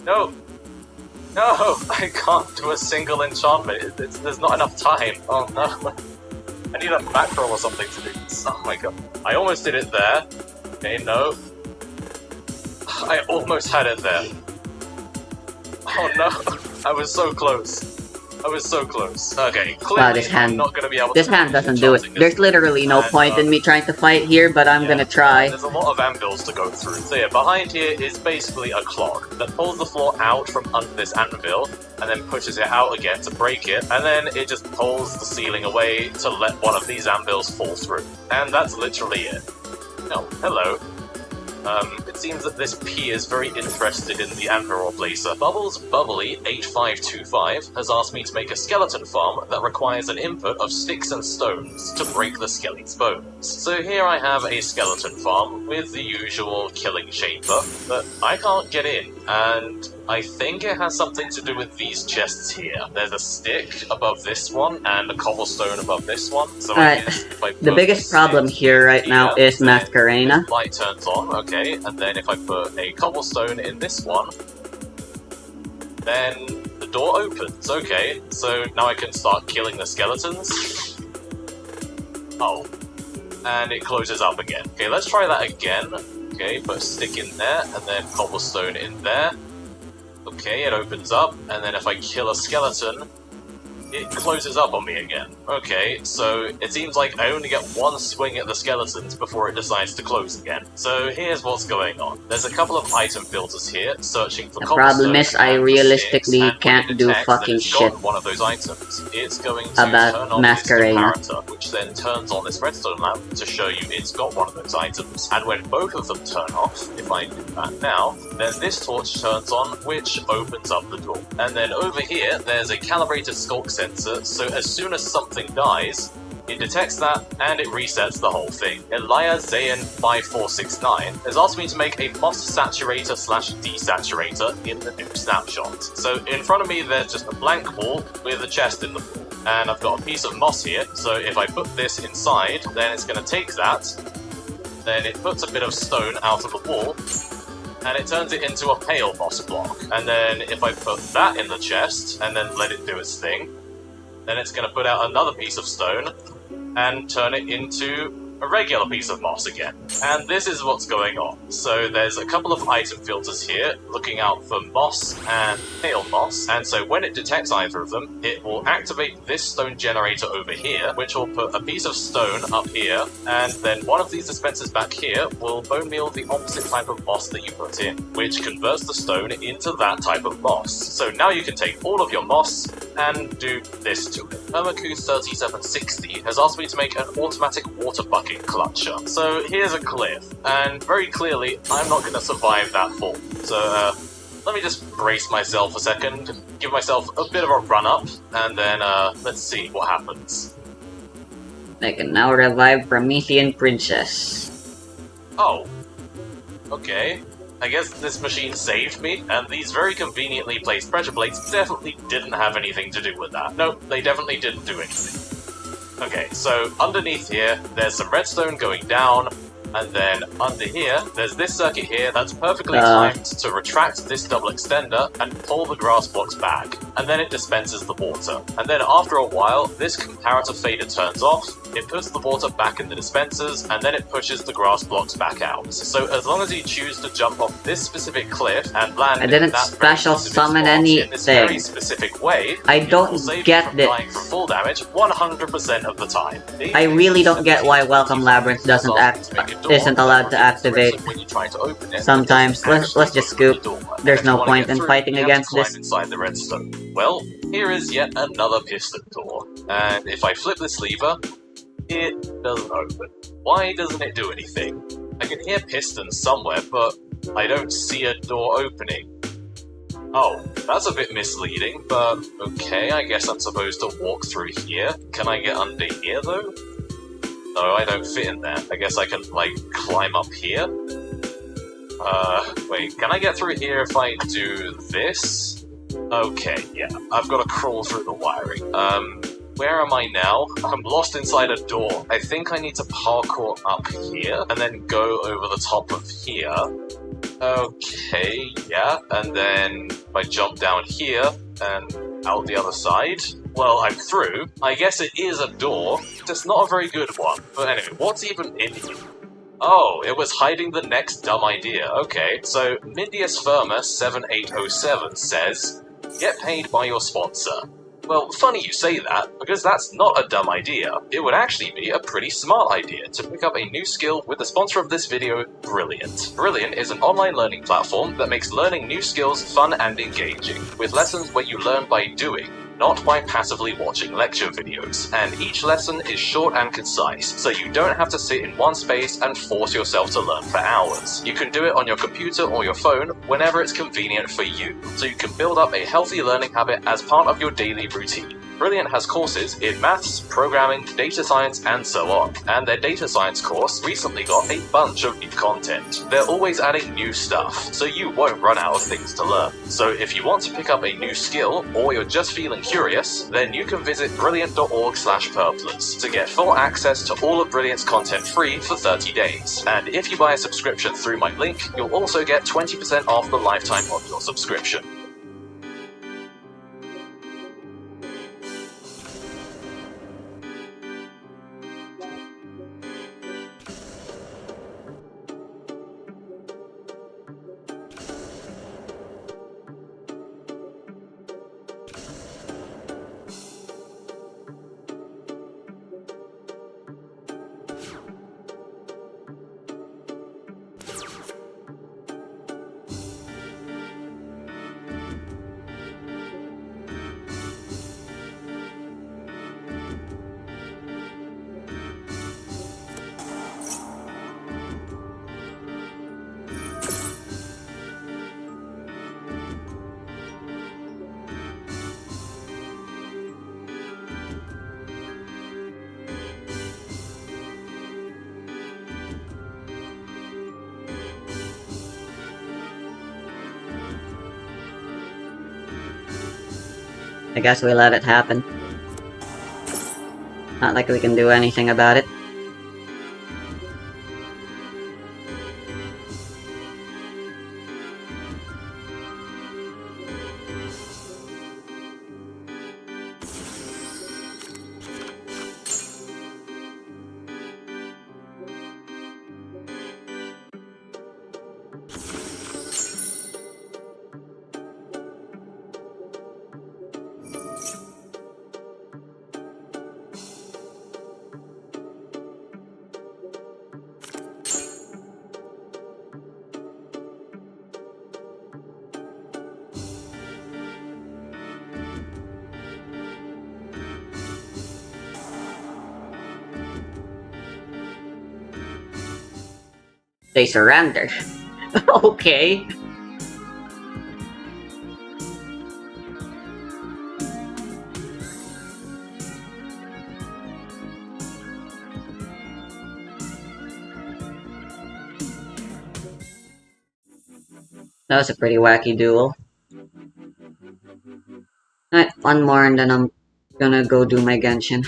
No. No, I can't do a single enchantment. There's not enough time. Oh no. I need a macro or something to do this. Oh my god. I almost did it there. Okay, no. I almost had it there. Oh no. I was so close. I was so close. Okay, clearly Wow, this hand, I'm not going to be able this to hand doesn't do it. There's literally no point in me trying to fight here, but I'm gonna try. There's a lot of anvils to go through. So yeah, behind here is basically a clog that pulls the floor out from under this anvil, and then pushes it out again to break it, and then it just pulls the ceiling away to let one of these anvils fall through. And that's literally it. Oh, hello. It seems that this P is very interested in the anvil replacer. Bubbles Bubbly 8525 has asked me to make a skeleton farm that requires an input of sticks and stones to break the skeleton's bones. So here I have a skeleton farm with the usual killing chamber, but I can't get in, and I think it has something to do with these chests here. There's a stick above this one and a cobblestone above this one. So I guess if I put the biggest problem here right now is Masquerena. This light turns on, okay, and then if I put a cobblestone in this one, then the door opens. Okay, so now I can start killing the skeletons. Oh, and it closes up again. Okay, let's try that again. Okay, put a stick in there, and then cobblestone in there. Okay, it opens up, and then if I kill a skeleton, it closes up on me again. Okay, so it seems like I only get one swing at the skeletons before it decides to close again. So here's what's going on. There's a couple of item filters here, searching for cobblestone. The problem is I realistically can't do fucking shit one of those items. It's going to about turn on Masquerena, this comparator, which then turns on this redstone lamp to show you it's got one of those items. And when both of them turn off, if I do that now, then this torch turns on, which opens up the door. And then over here, there's a calibrated sculk sensor, so as soon as something dies, it detects that and it resets the whole thing. Elia Zayn 5469 has asked me to make a moss saturator slash desaturator in the new snapshot. So in front of me there's just a blank wall with a chest in the wall. And I've got a piece of moss here, so if I put this inside, then it's going to take that, then it puts a bit of stone out of the wall, and it turns it into a pale moss block. And then if I put that in the chest, and then let it do its thing, then it's going to put out another piece of stone, and turn it into a regular piece of moss again. And this is what's going on. So there's a couple of item filters here, looking out for moss and pale moss, and so when it detects either of them, it will activate this stone generator over here, which will put a piece of stone up here, and then one of these dispensers back here will bone meal the opposite type of moss that you put in, which converts the stone into that type of moss. So now you can take all of your moss and do this to it. Permaku3760 has asked me to make an automatic water bucket clutcher. So here's a cliff, and very clearly I'm not going to survive that fall. So let me just brace myself a second, give myself a bit of a run up, and then let's see what happens. I can now revive Promethean Princess. Oh, okay. I guess this machine saved me, and these very conveniently placed pressure plates definitely didn't have anything to do with that. Nope, they definitely didn't do anything. Okay, so underneath here, there's some redstone going down, and then under here, there's this circuit here that's perfectly timed to retract this double extender and pull the grass blocks back, and then it dispenses the water. And then after a while, this comparator fader turns off, it puts the water back in the dispensers, and then it pushes the grass blocks back out. So as long as you choose to jump off this specific cliff and land I didn't in that special summon in this very anything. specific way, I don't get this. Dying from full damage 100% of the time. I really don't get why Welcome Labyrinth isn't allowed to activate. When you try to open it, sometimes. Let's just scoop. There's no point in fighting against this. Inside the redstone. Well, here is yet another piston door, and if I flip this lever, it doesn't open. Why doesn't it do anything? I can hear pistons somewhere, but I don't see a door opening. Oh, that's a bit misleading, but okay, I guess I'm supposed to walk through here. Can I get under here, though? No, I don't fit in there. I guess I can, like, climb up here? Wait, can I get through here if I do this? Okay, yeah, I've got to crawl through the wiring. Where am I now? I'm lost inside a door. I think I need to parkour up here, and then go over the top of here. Okay, yeah, and then if I jump down here, and out the other side, well, I'm through. I guess it is a door, just not a very good one. But anyway, what's even in here? Oh, it was hiding the next dumb idea. Okay, so Mindius Firma 7807 says, get paid by your sponsor. Well, funny you say that, because that's not a dumb idea. It would actually be a pretty smart idea to pick up a new skill with the sponsor of this video, Brilliant. Brilliant is an online learning platform that makes learning new skills fun and engaging, with lessons where you learn by doing, not by passively watching lecture videos. And each lesson is short and concise, so you don't have to sit in one space and force yourself to learn for hours. You can do it on your computer or your phone whenever it's convenient for you, so you can build up a healthy learning habit as part of your daily routine. Brilliant has courses in maths, programming, data science, and so on, and their data science course recently got a bunch of new content. They're always adding new stuff, so you won't run out of things to learn. So if you want to pick up a new skill, or you're just feeling curious, then you can visit brilliant.org/purplers to get full access to all of Brilliant's content free for 30 days. And if you buy a subscription through my link, you'll also get 20% off the lifetime of your subscription. I guess we let it happen. Not like we can do anything about it. They surrender. Okay. That was a pretty wacky duel. Alright, one more and then I'm gonna go do my Genshin.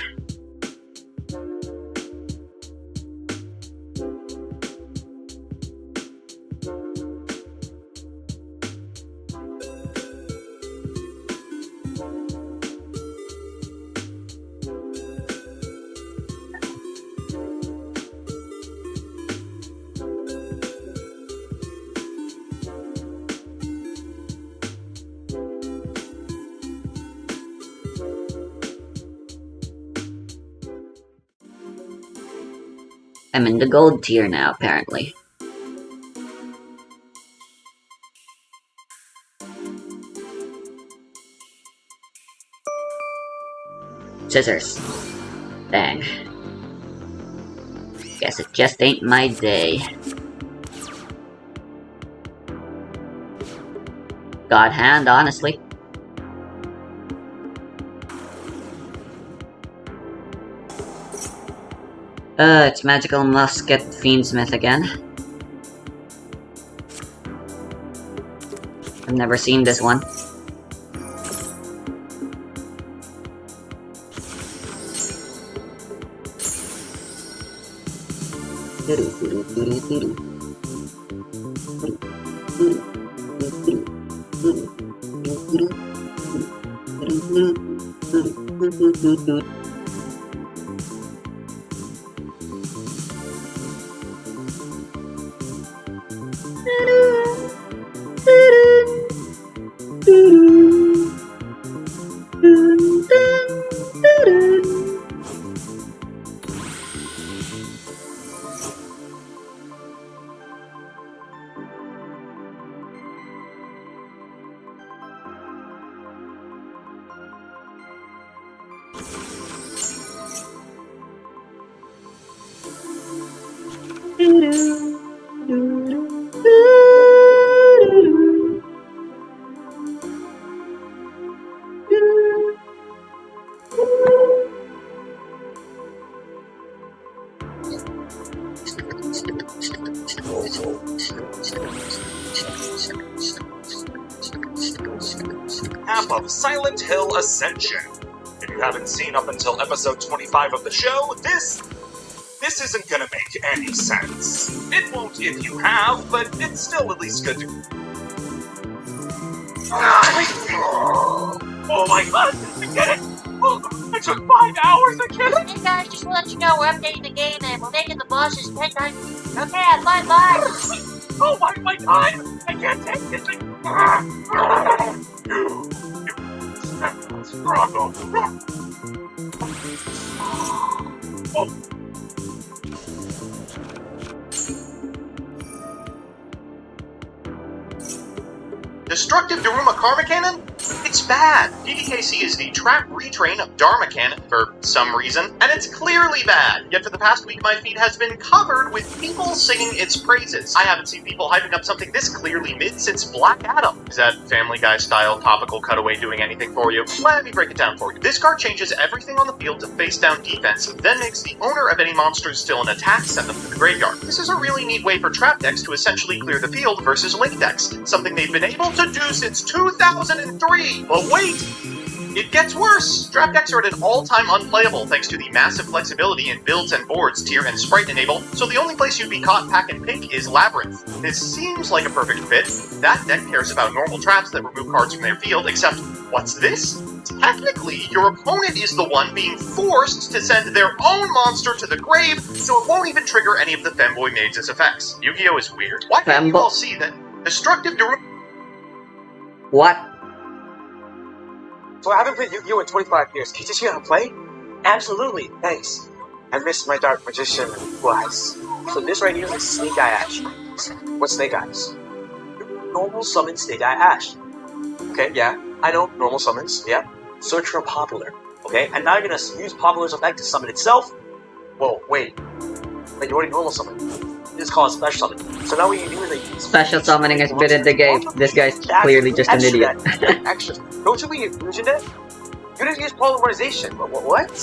I'm in the gold tier now, apparently. Scissors. Dang. Guess it just ain't my day. God hand, honestly. It's Magical Musket Fiendsmith again. I've never seen this one. top of Silent Hill Ascension. If you haven't seen up until episode 25 of the show, this isn't gonna make any sense. It won't if you have, but it's still at least good to... Oh my god, I get it! Oh, it took 5 hours to get it! Hey guys, just to let you know, we're updating the game and we're making the bosses 10 times. Okay, bye. Oh my time! I can't take this thing! You struggle. Oh. Destructive Daruma Karma Cannon? It's bad. DDKC is the trap retrain of Dharma Cannon for some reason, and it's clearly bad. Yet for the past week, my feed has been covered with people singing its praises. I haven't seen people hyping up something this clearly mid since Black Adam. Is that Family Guy style topical cutaway doing anything for you? Let me break it down for you. This card changes everything on the field to face down defense, then makes the owner of any monsters still in attack send them to the graveyard. This is a really neat way for trap decks to essentially clear the field versus link decks, something they've been able to do since 2003. But wait! It gets worse! Trap decks are at an all-time unplayable thanks to the massive flexibility in builds and boards tier and sprite enable, so the only place you'd be caught packing pink is Labyrinth. This seems like a perfect fit. That deck cares about normal traps that remove cards from their field, except, what's this? Technically, your opponent is the one being forced to send their own monster to the grave, so it won't even trigger any of the Femboy Mages' effects. Yu-Gi-Oh! Is weird. Why can't you all see that Destructive Daruma... What? So I haven't played Yu-Gi-Oh! In 25 years. Can you teach me how to play? Absolutely, thanks. I missed my Dark Magician wise. So this right here is Snake Eye Ash. What's Snake Eyes? Normal summon Snake Eye Ash. Okay, yeah, I know, normal summons, yeah. Search for Popular, okay? And now you're gonna use Popular's effect to summon itself? Whoa, wait. But you already normal summon. This is called special summon. So now what you do is you Special summoning has been in the game. This guy's clearly just an idiot. Actually, don't you be using it? You didn't use polymerization. What?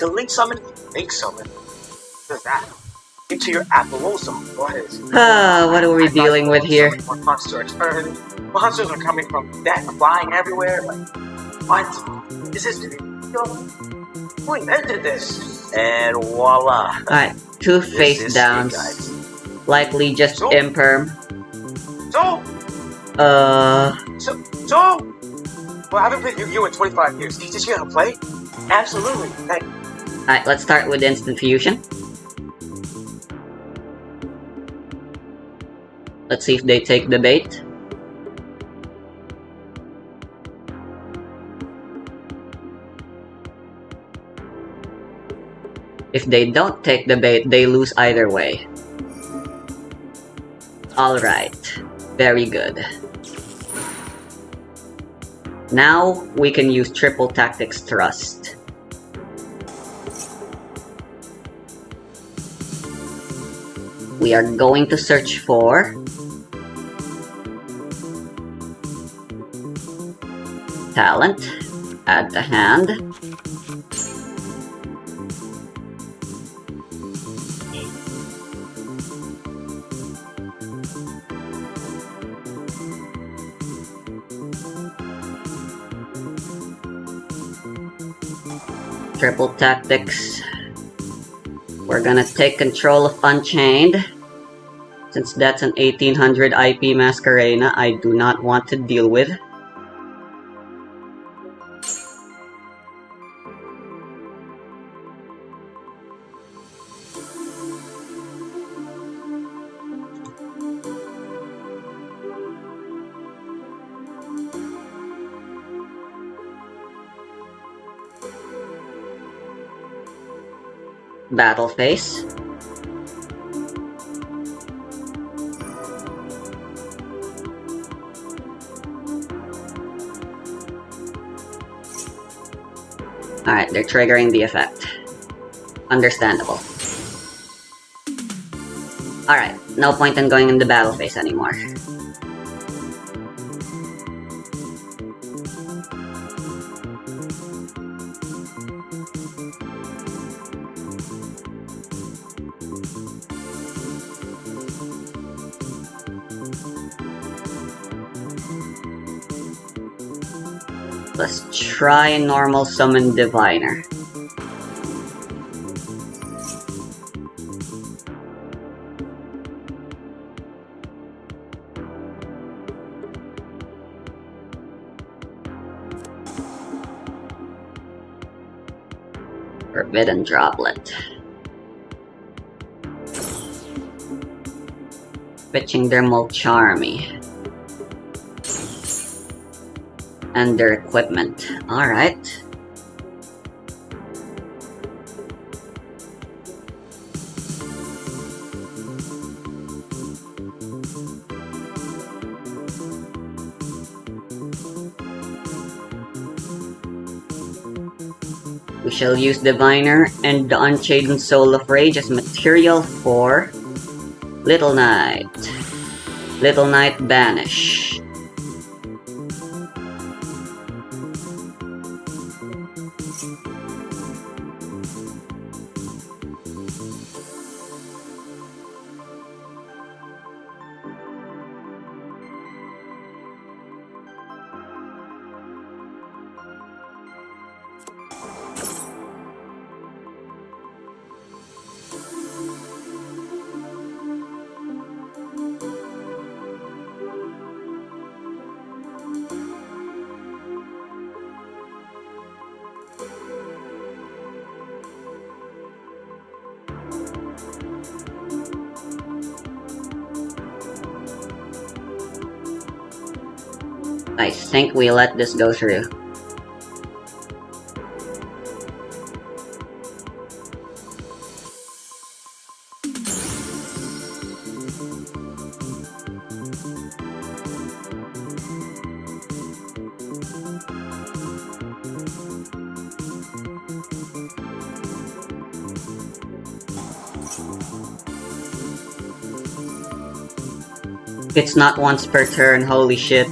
To link summon? Link summon? What is that? Into your Appalosum. What is? What are we dealing with here? Monsters. Monsters are coming from that, flying everywhere. Like, what? This is... Who invented this? And voila. Alright, 2 face downs. Likely just imperm. So, well, I haven't played Yu-Gi-Oh! In 25 years. Can you teach me how to play? Absolutely. Alright, let's start with instant fusion. Let's see if they take the bait. If they don't take the bait, they lose either way. Alright, very good. Now we can use Triple Tactics Thrust. We are going to search for talent, add to hand. Triple Tactics. We're gonna take control of Unchained. Since that's an 1800 IP Masquerena I do not want to deal with. Battle phase. Alright, they're triggering the effect. Understandable. Alright, no point in going in the battle phase anymore. Let's try normal summon diviner. Forbidden Droplet. Pitching their Molcharmy. And their equipment. Alright. We shall use Diviner and the Unchained Soul of Rage as material for Little Knight. Little Knight Banish. I think we let this go through. It's not once per turn, holy shit.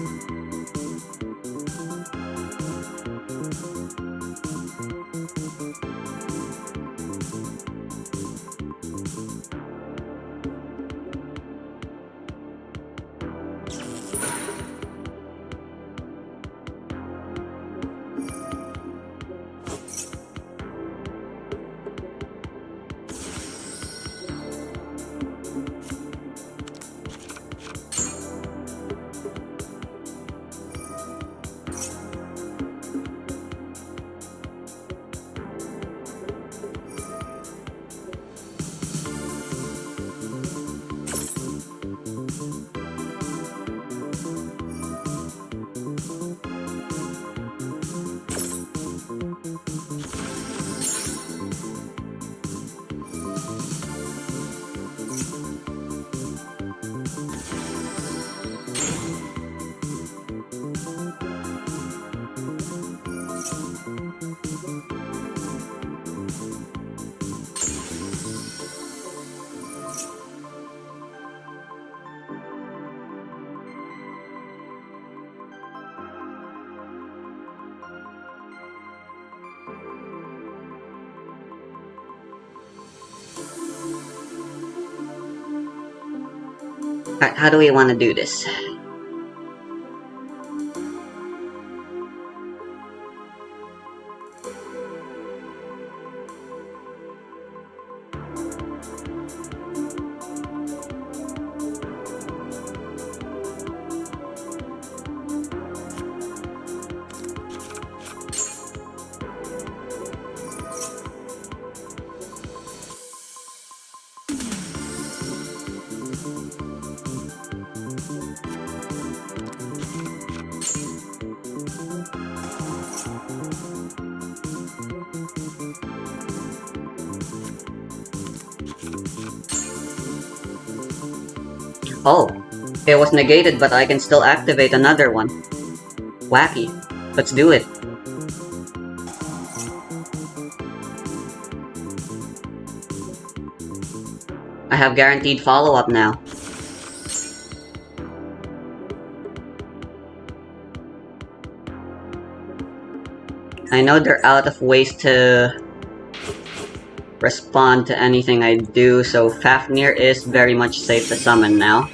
Alright, how do we want to do this? Oh, it was negated, but I can still activate another one. Wacky. Let's do it. I have guaranteed follow-up now. I know they're out of ways to respond to anything I do, so Fafnir is very much safe to summon now.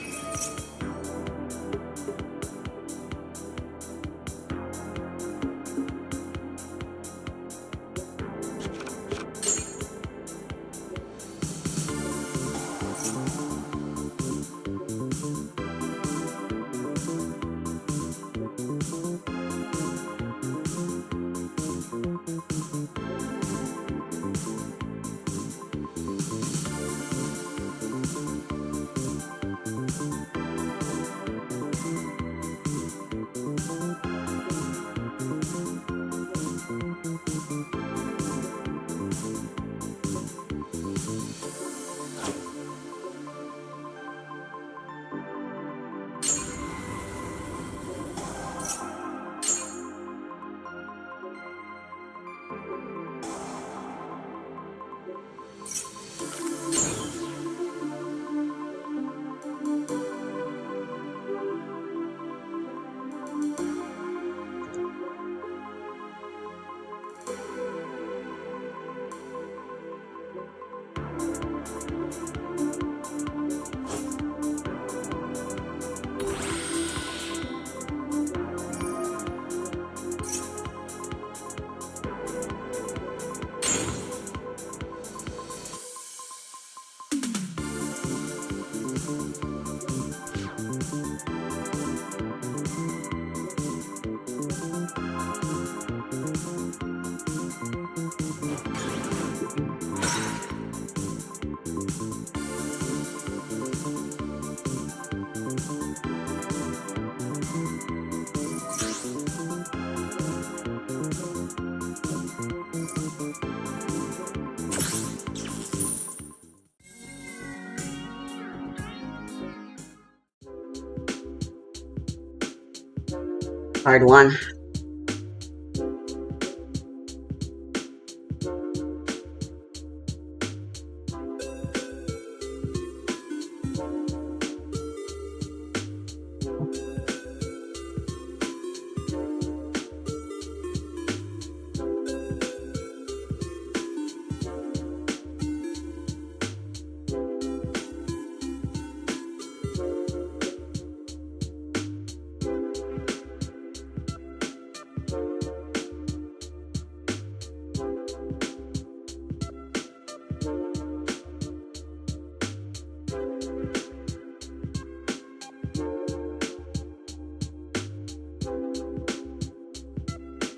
Hard one.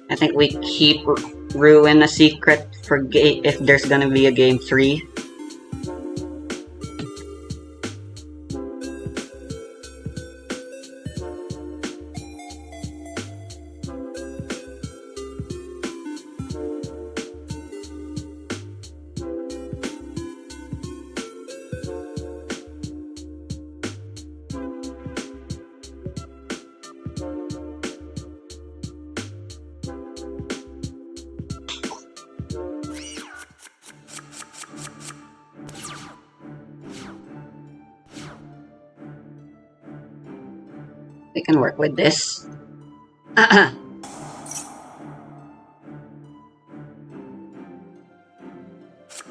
I think we keep Ruin a secret for if there's gonna be a game 3. We can work with this.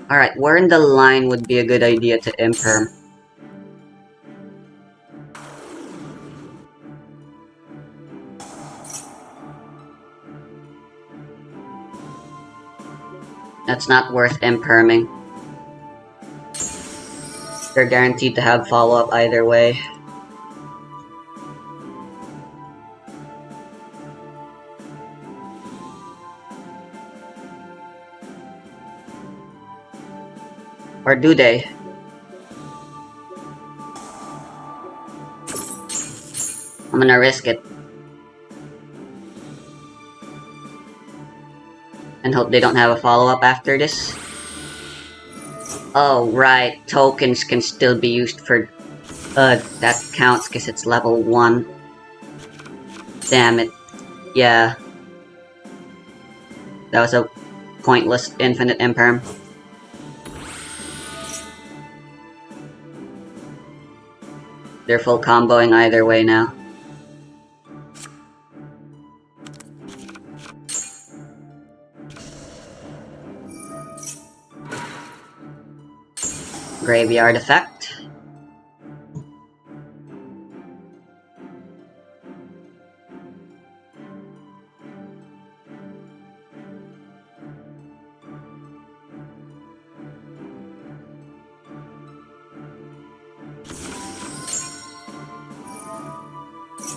Alright, where in the line would be a good idea to imperm? That's not worth imperming. They're guaranteed to have follow-up either way. Or do they? I'm gonna risk it. And hope they don't have a follow-up after this. Oh, right. Tokens can still be used for... that counts because it's level 1. Damn it. Yeah. That was a pointless infinite imperm. They're full comboing either way now. Graveyard effect.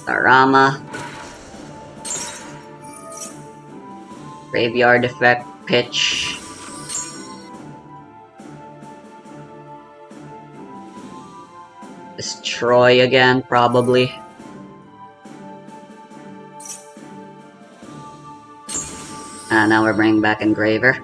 Arama. Graveyard effect, pitch. Destroy again, probably. Now we're bringing back Engraver.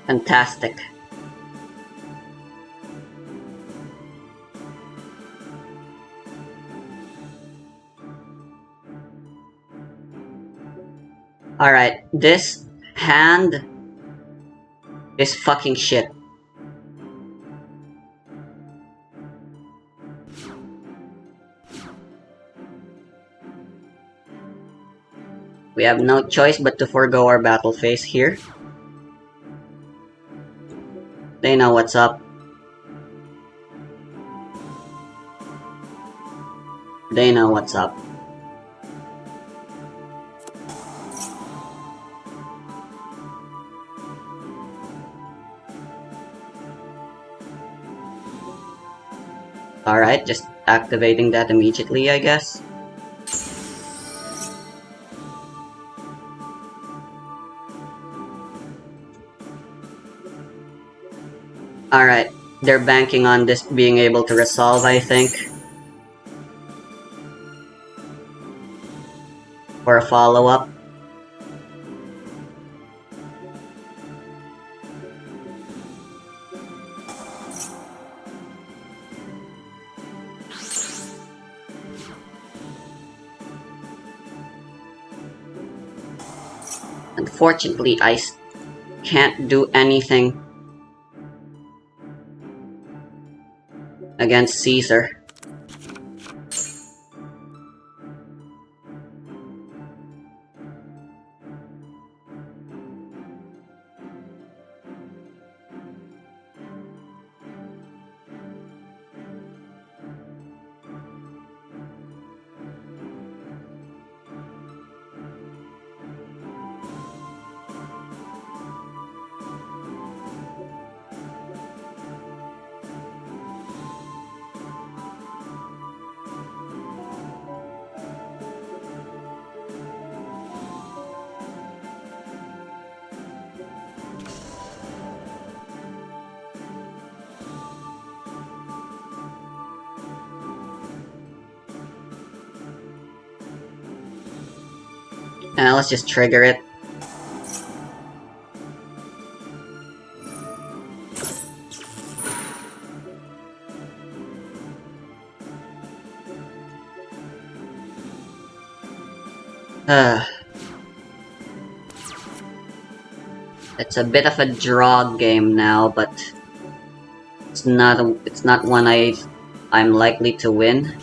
Fantastic. Alright, this hand is fucking shit. We have no choice but to forego our battle phase here. They know what's up. They know what's up. Alright, just activating that immediately, I guess. Alright, they're banking on this being able to resolve, I think. For a follow-up. Unfortunately, I can't do anything against Caesar. Let's just trigger it. It's a bit of a draw game now, but it's not one I'm likely to win.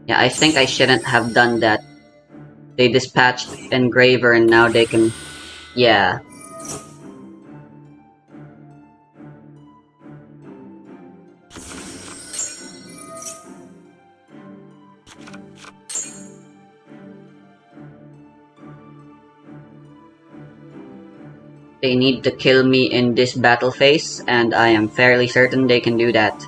Yeah, I think I shouldn't have done that. They dispatched Engraver and now they can... Yeah. They need to kill me in this battle phase, and I am fairly certain they can do that.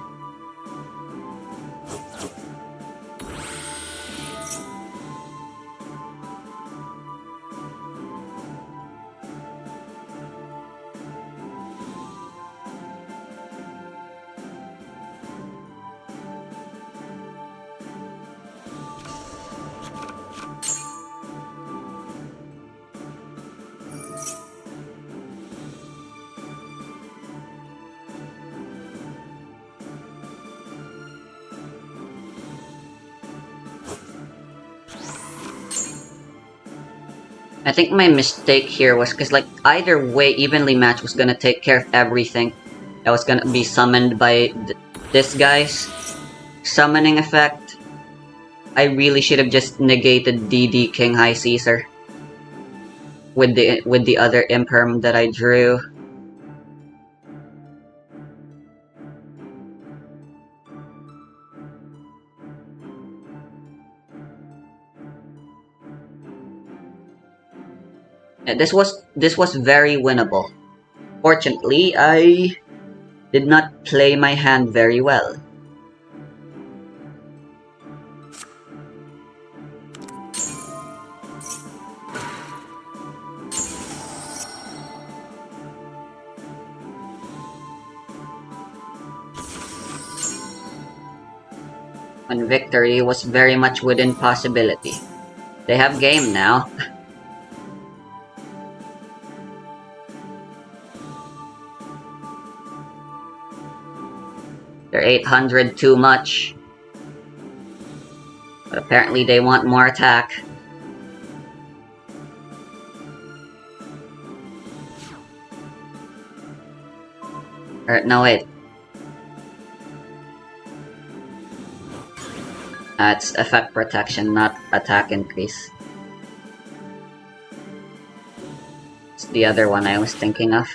I think my mistake here was because, like, either way, Evenly Match was gonna take care of everything that was gonna be summoned by this guy's summoning effect. I really should have just negated DD King High Caesar with the other imperm that I drew. Yeah, this was very winnable. Fortunately, I did not play my hand very well. When victory was very much within possibility. They have game now. They're 800 too much. But apparently they want more attack. No, wait. It's effect protection, not attack increase. It's the other one I was thinking of.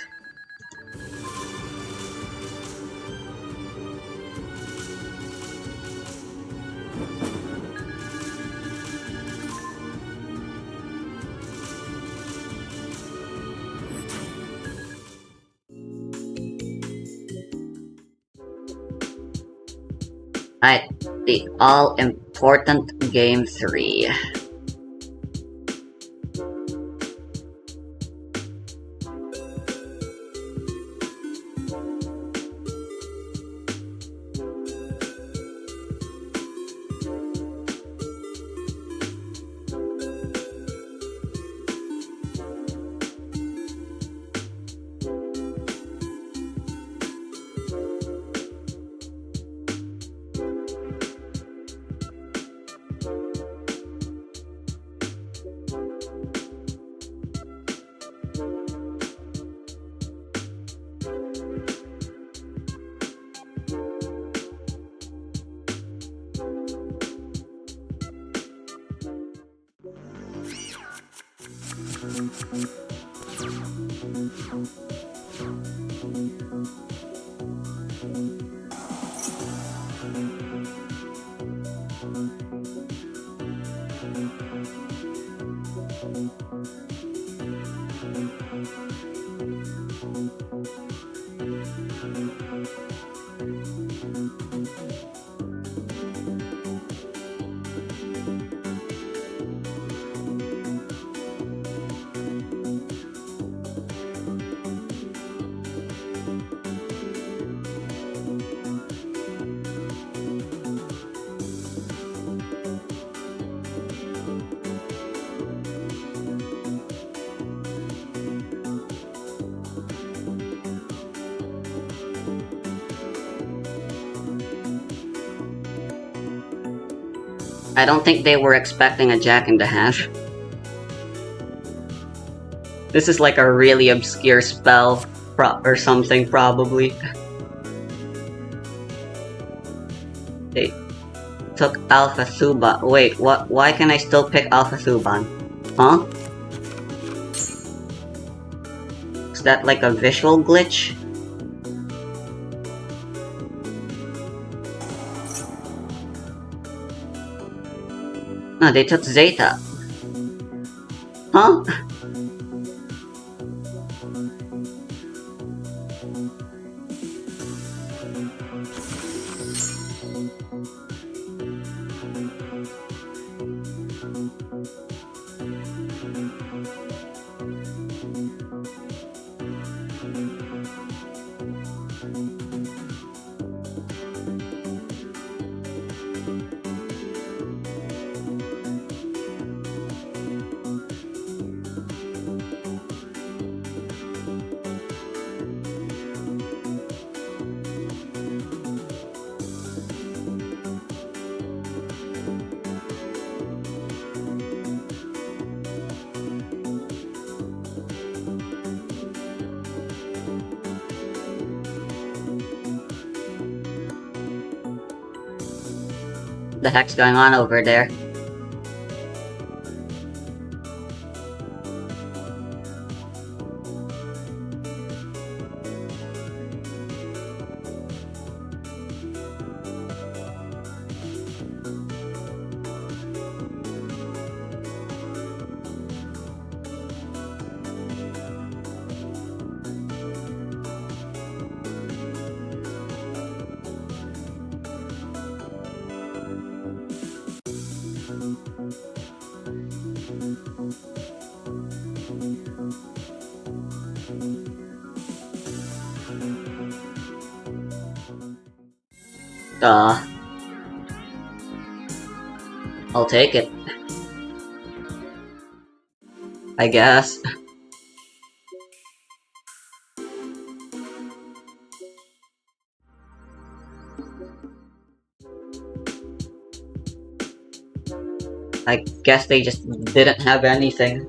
Alright, the all-important Game 3. I don't think they were expecting a Jack in the Hat. This is like a really obscure spell or something, probably. They took Alpha Thuban. Wait, what? Why can I still pick Alpha Thuban? Huh? Is that like a visual glitch? No, they took Zeta. Huh? The heck's going on over there? I'll take it. I guess. I guess they just didn't have anything.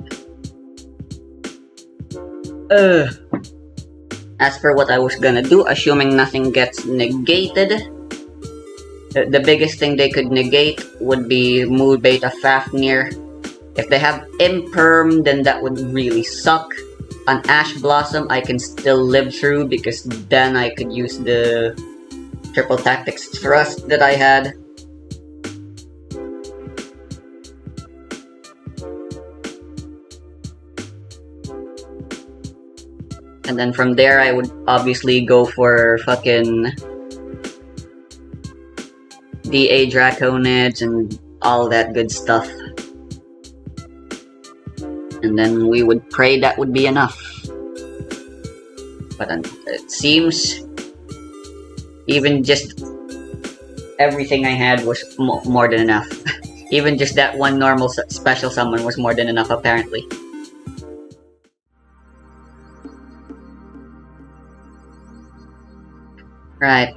As for what I was gonna do, assuming nothing gets negated, the biggest thing they could negate would be Mood Beta Fafnir. If they have Imperm, then that would really suck. An Ash Blossom I can still live through because then I could use the Triple Tactics Thrust that I had. And then from there I would obviously go for fucking DA Draconids and all that good stuff. And then we would pray that would be enough. But it seems even just everything I had was more than enough. Even just that one normal special summon was more than enough apparently. Right.